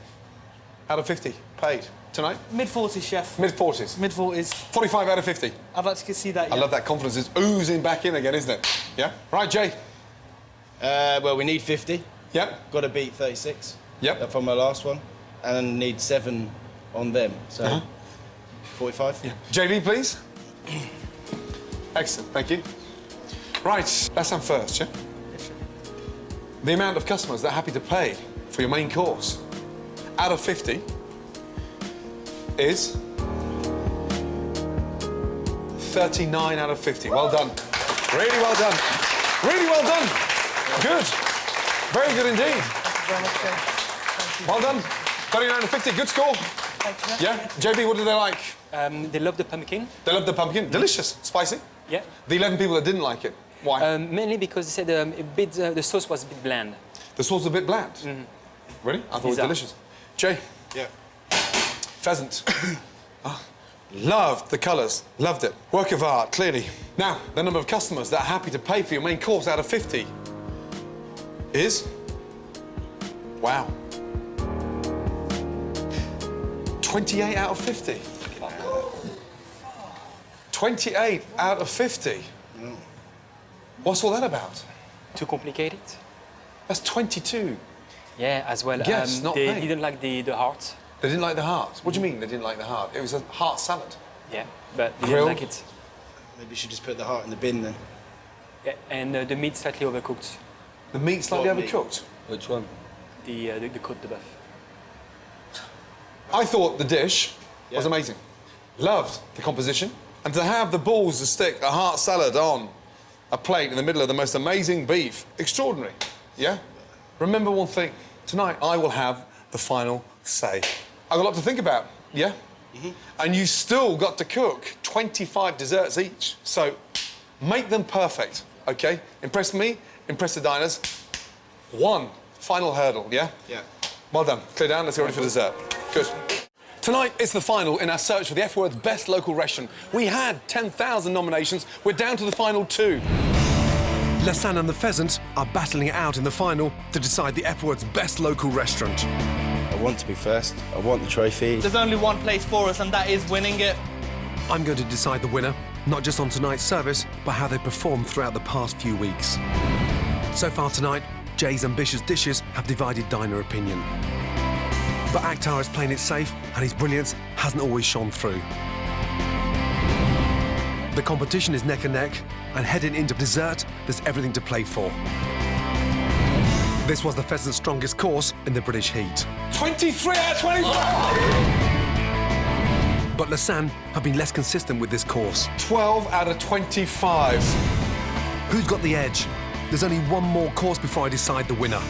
out of 50 paid. Tonight? Mid-40s, Chef. Mid-40s? Mid-40s. 45 out of 50? I'd like to see that, yeah. I love that confidence. It's oozing back in again, isn't it? Yeah? Right, Jay? Well, we need 50. Yep. Got to beat 36. Yep. From my last one. And need 7 on them. So, 45. Yeah. JB, please. Excellent, thank you. Right, let's have first, yeah? The amount of customers that are happy to pay for your main course out of 50 is 39 out of 50. Well done. Really well done. Really well done. Good. Very good indeed. Well done. 39 out of 50. Good score. Yeah. JB, what do they like? They love the pumpkin. They love the pumpkin. Delicious. Spicy. Yeah. The 11 people that didn't like it. Why? Mainly because they said the sauce was a bit bland. The sauce was a bit bland? Really? I thought it was delicious. Jay? Yeah. Pheasant. Loved the colours. Loved it. Work of art, clearly. Now, the number of customers that are happy to pay for your main course out of 50 is... Wow. 28 out of 50. 28 out of 50. What's all that about? Too complicated. That's 22. Yeah, as well. Yes, not they me. didn't like the heart. They didn't like the heart? What do you mean they didn't like the heart? It was a heart salad. Yeah, but they Grilled? didn't like it. Maybe you should just put the heart in the bin then. Yeah, and the meat slightly overcooked. The meat slightly What meat? overcooked? Which one? The côte de bœuf. I thought the dish was amazing. Loved the composition. And to have the balls to stick a heart salad on a plate in the middle of the most amazing beef, extraordinary, yeah? Remember one thing, tonight I will have the final say. I've got a lot to think about, yeah? And you still got to cook 25 desserts each, so make them perfect, okay? Impress me, impress the diners. One final hurdle, yeah? Yeah. Well done. Clear down, let's get ready for dessert. Good. Tonight, it's the final in our search for the F-Word's best local restaurant. We had 10,000 nominations. We're down to the final 2. Lasanne and the Pheasant are battling it out in the final to decide the F-Word's best local restaurant. I want to be first. I want the trophy. There's only one place for us, and that is winning it. I'm going to decide the winner, not just on tonight's service, but how they performed throughout the past few weeks. So far tonight, Jay's ambitious dishes have divided diner opinion. But Akhtar is playing it safe, and his brilliance hasn't always shone through. The competition is neck and neck, and heading into dessert, there's everything to play for. This was the Pheasant's strongest course in the British heat. 23 out of 25! But Lasanne have been less consistent with this course. 12 out of 25. Who's got the edge? There's only one more course before I decide the winner.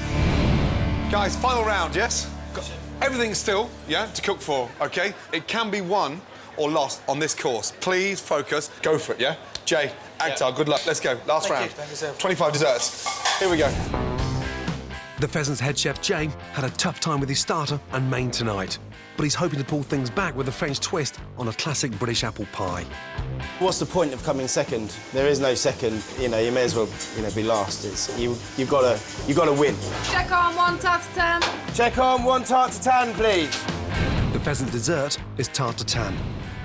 Guys, final round, yes? Everything's still, yeah, to cook for, OK? It can be won or lost on this course. Please focus. Go for it, yeah? Jay, Akhtar, good luck. Let's go. Last round. Thank you, sir. 25 desserts. Here we go. The Pheasant's head chef, Jay, had a tough time with his starter and main tonight. But he's hoping to pull things back with a French twist on a classic British apple pie. What's the point of coming second? There is no second. You know, you may as well, be last. It's you've got to win. Check on 1 tart to 10. Check on 1 tart to 10, please. The Pheasant dessert is tart to tan.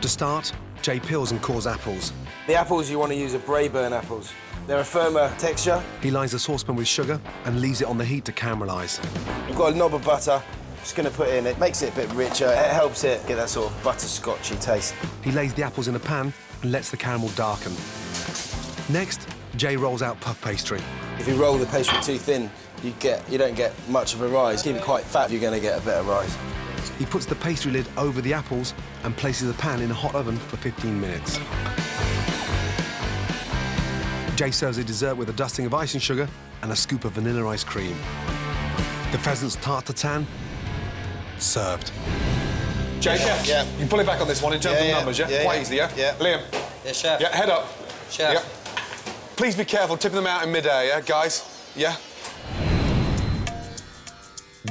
To start, Jay peels and cores apples. The apples you want to use are Braeburn apples. They're a firmer texture. He lines a saucepan with sugar and leaves it on the heat to caramelise. We've got a knob of butter. Just going to put in. It makes it a bit richer. It helps it get that sort of butterscotchy taste. He lays the apples in a pan and lets the caramel darken. Next, Jay rolls out puff pastry. If you roll the pastry too thin, you don't get much of a rise. Keep it quite fat, you're going to get a better rise. He puts the pastry lid over the apples and places the pan in a hot oven for 15 minutes. Jay serves a dessert with a dusting of icing sugar and a scoop of vanilla ice cream. The pheasant's tarte tatin, served. Jay, yeah. You can pull it back on this one in terms of numbers, yeah? Quite easy, yeah? Yeah. Liam? Yeah, chef. Yeah, head up. Chef. Yeah. Please be careful tipping them out in midair, yeah, guys? Yeah?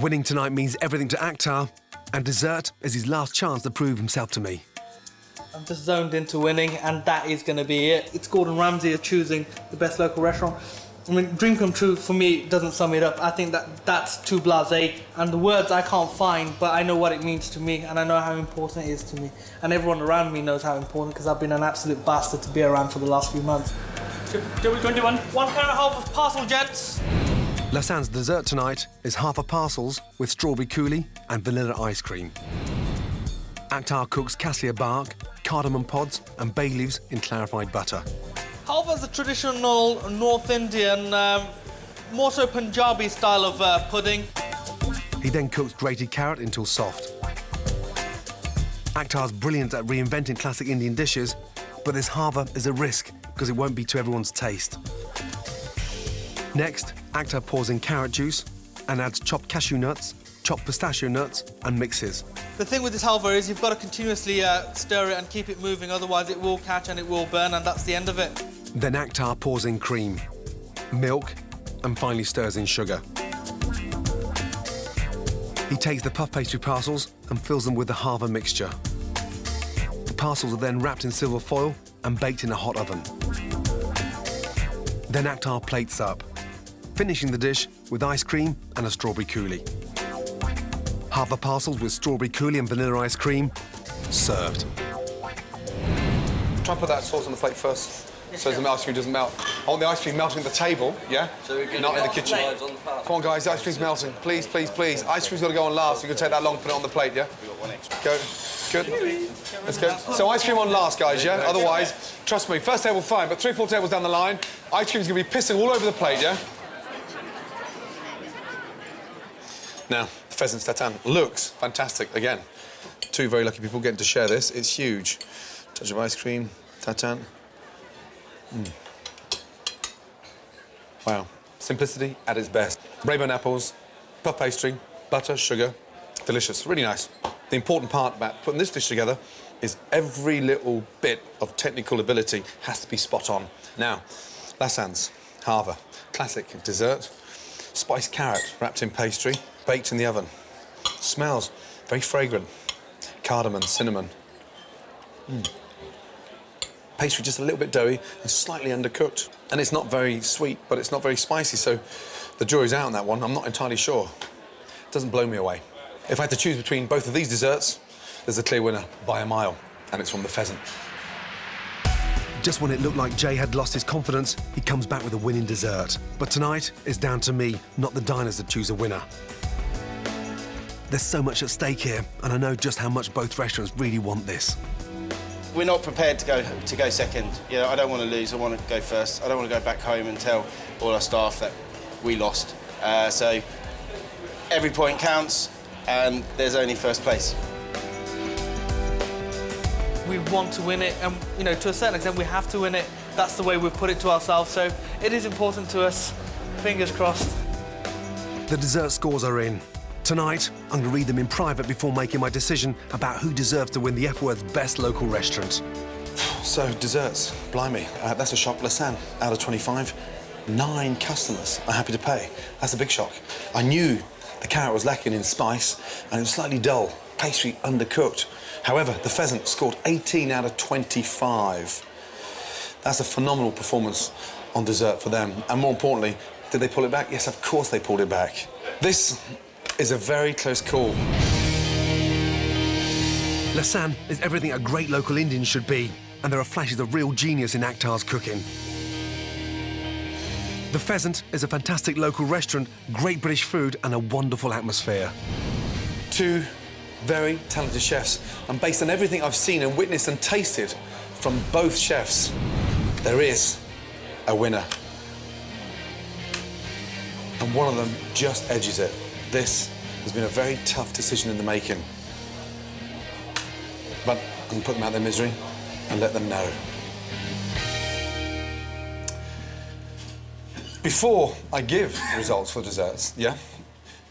Winning tonight means everything to Akhtar, and dessert is his last chance to prove himself to me. I'm just zoned into winning, and that is going to be it. It's Gordon Ramsay choosing the best local restaurant. I mean, dream come true for me doesn't sum it up. I think that's too blasé, and the words I can't find, but I know what it means to me, and I know how important it is to me. And everyone around me knows how important, because I've been an absolute bastard to be around for the last few months. Table 21, 1 pound and a half of parcel, gents. Lassanne's dessert tonight is half a parcels with strawberry coulis and vanilla ice cream. Akhtar cooks cassia bark, cardamom pods and bay leaves in clarified butter. Halva is a traditional North Indian, more so Punjabi style of pudding. He then cooks grated carrot until soft. Akhtar's brilliant at reinventing classic Indian dishes, but this halva is a risk because it won't be to everyone's taste. Next, Akhtar pours in carrot juice and adds chopped cashew nuts, chopped pistachio nuts and mixes. The thing with this halva is you've got to continuously stir it and keep it moving, otherwise it will catch and it will burn, and that's the end of it. Then Akhtar pours in cream, milk and finally stirs in sugar. He takes the puff pastry parcels and fills them with the halva mixture. The parcels are then wrapped in silver foil and baked in a hot oven. Then Akhtar plates up, finishing the dish with ice cream and a strawberry coulis. Halva parcels with strawberry coulis and vanilla ice cream, served. Try and put that sauce on the plate first, so the ice cream doesn't melt. I want the ice cream melting at the table, yeah? So not in the kitchen. Come on, guys, the ice cream's melting. Please, please, please. Ice cream's got to go on last. You're going to take that long to put it on the plate, yeah? Go. Good. Let's go. So ice cream on last, guys, yeah? Otherwise, trust me, first table fine, but 3-4 tables down the line, ice cream's going to be pissing all over the plate, yeah? Now, the pheasant tatin looks fantastic. Again, 2 very lucky people getting to share this. It's huge. Touch of ice cream, tatin. Wow. Simplicity at its best. Rainbow apples, puff pastry, butter, sugar. Delicious. Really nice. The important part about putting this dish together is every little bit of technical ability has to be spot on. Now, Lassanne's halva, classic dessert. Spiced carrot wrapped in pastry, baked in the oven. Smells very fragrant. Cardamom, cinnamon. Pastry just a little bit doughy and slightly undercooked. And it's not very sweet, but it's not very spicy, so the jury's out on that one. I'm not entirely sure. It doesn't blow me away. If I had to choose between both of these desserts, there's a clear winner by a mile, and it's from the pheasant. Just when it looked like Jay had lost his confidence, he comes back with a winning dessert. But tonight, it's down to me, not the diners, to choose a winner. There's so much at stake here, and I know just how much both restaurants really want this. We're not prepared to go second. You know, I don't want to lose. I want to go first. I don't want to go back home and tell all our staff that we lost. So every point counts, and there's only first place. We want to win it, and you know, to a certain extent, we have to win it. That's the way we've put it to ourselves. So it is important to us. Fingers crossed. The dessert scores are in. Tonight, I'm going to read them in private before making my decision about who deserves to win the F-Word's best local restaurant. So, desserts, blimey, that's a shock. Lassanne, out of 25, 9 customers are happy to pay. That's a big shock. I knew the carrot was lacking in spice and it was slightly dull, pastry undercooked. However, the pheasant scored 18 out of 25. That's a phenomenal performance on dessert for them. And more importantly, did they pull it back? Yes, of course they pulled it back. This is a very close call. Lassanne is everything a great local Indian should be, and there are flashes of real genius in Akhtar's cooking. The Pheasant is a fantastic local restaurant, great British food and a wonderful atmosphere. 2 very talented chefs, and based on everything I've seen and witnessed and tasted from both chefs, there is a winner. And one of them just edges it. This has been a very tough decision in the making. but I'm going to put them out of their misery and let them know. Before I give the results for desserts,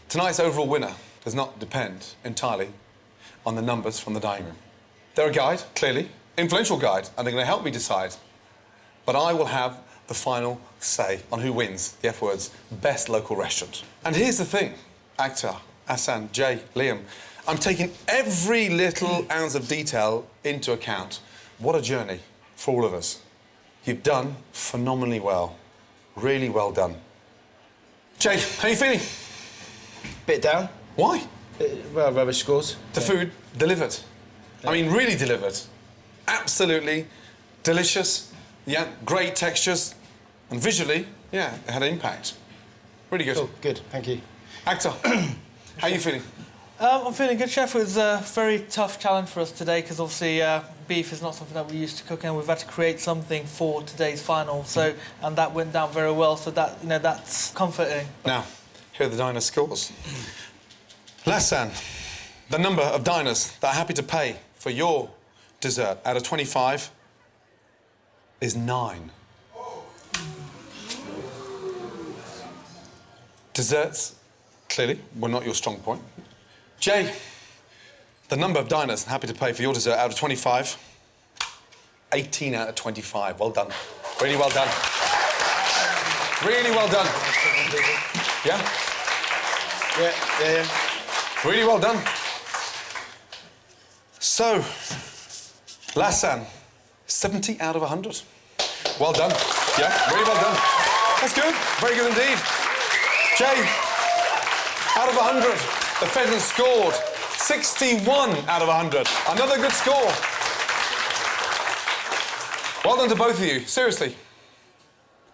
tonight's overall winner does not depend entirely on the numbers from the dining room. They're a guide, clearly, influential guide, and they're going to help me decide. But I will have the final say on who wins the F Word's best local restaurant. And here's the thing, Akhtar, Hassan, Jay, Liam, I'm taking every little ounce of detail into account. What a journey for all of us. You've done phenomenally well. Really well done. Jay, how are you feeling? Bit down. Why? Well, rubbish scores. The food delivered. I mean, really delivered. Absolutely delicious. Yeah, great textures. And visually, yeah, it had an impact. Really good. Cool, good, thank you. Akhtar, how are you feeling? I'm feeling good, Chef. It was a very tough challenge for us today because obviously beef is not something that we used to cook, and we've had to create something for today's final. So, and that went down very well. So that that's comforting. Now, here are the diners' scores. Lassan, the number of diners that are happy to pay for your dessert out of 25 is 9. Desserts, clearly, were not your strong point. Jay, the number of diners happy to pay for your dessert out of 25, 18 out of 25. Well done. Really well done. Really well done. Yeah? Yeah. Really well done. So, Lassan, 70 out of 100. Well done. Yeah, really well done. That's good. Very good indeed. Jay, out of 100, the Pheasant scored 61 out of 100. Another good score. Well done to both of you, seriously.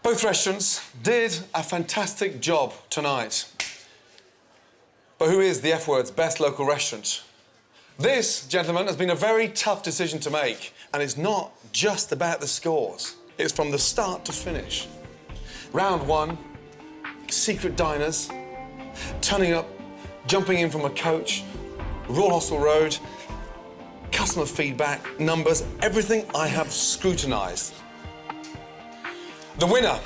Both restaurants did a fantastic job tonight. But who is the F Word's best local restaurant? This, gentlemen, has been a very tough decision to make, and it's not just about the scores. It's from the start to finish. Round 1, secret diners, turning up, jumping in from a coach, Royal Hostel Road, customer feedback, numbers, everything I have scrutinised. The winner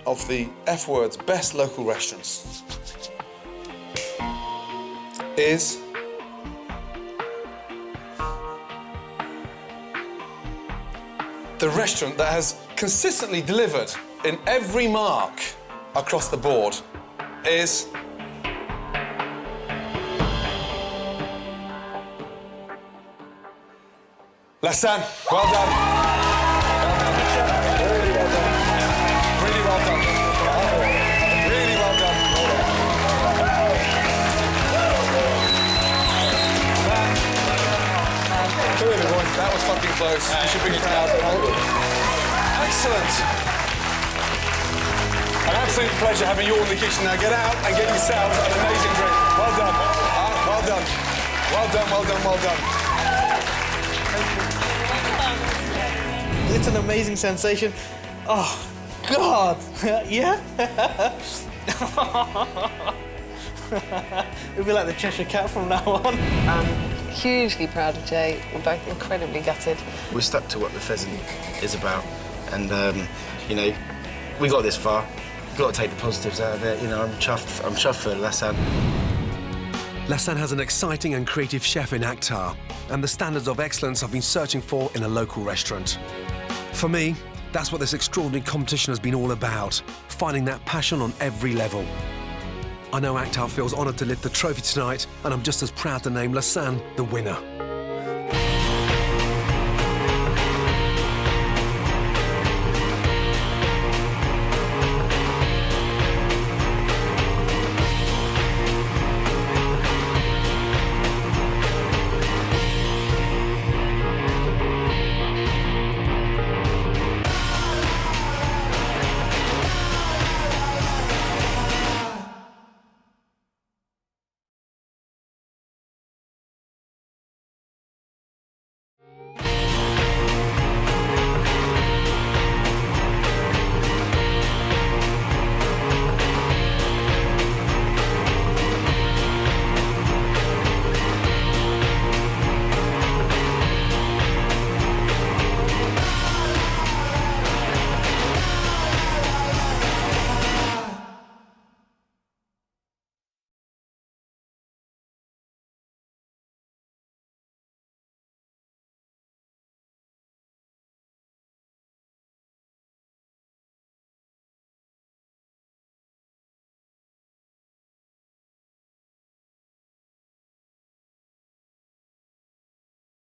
of the F Word's best local restaurants is the restaurant that has consistently delivered in every mark across the board is Lassan. Well done. Really well done. Really well done. Really well done. That was fucking close. You should be proud. Excellent. An absolute pleasure having you all in the kitchen. Now get out and get yourself an amazing drink. Well done. Well done. Well done, well done, well done. It's an amazing sensation. Oh, God. Yeah? It'll be like the Cheshire Cat from now on. I'm hugely proud of Jay. We're both incredibly gutted. We're stuck to what the Pheasant is about, and you know, we got this far. We've got to take the positives out of it. You know, I'm chuffed. I'm chuffed for Lassan. Lassan has an exciting and creative chef in Akhtar, and the standards of excellence I've been searching for in a local restaurant. For me, that's what this extraordinary competition has been all about, finding that passion on every level. I know Akhtar feels honoured to lift the trophy tonight, and I'm just as proud to name Lassan the winner.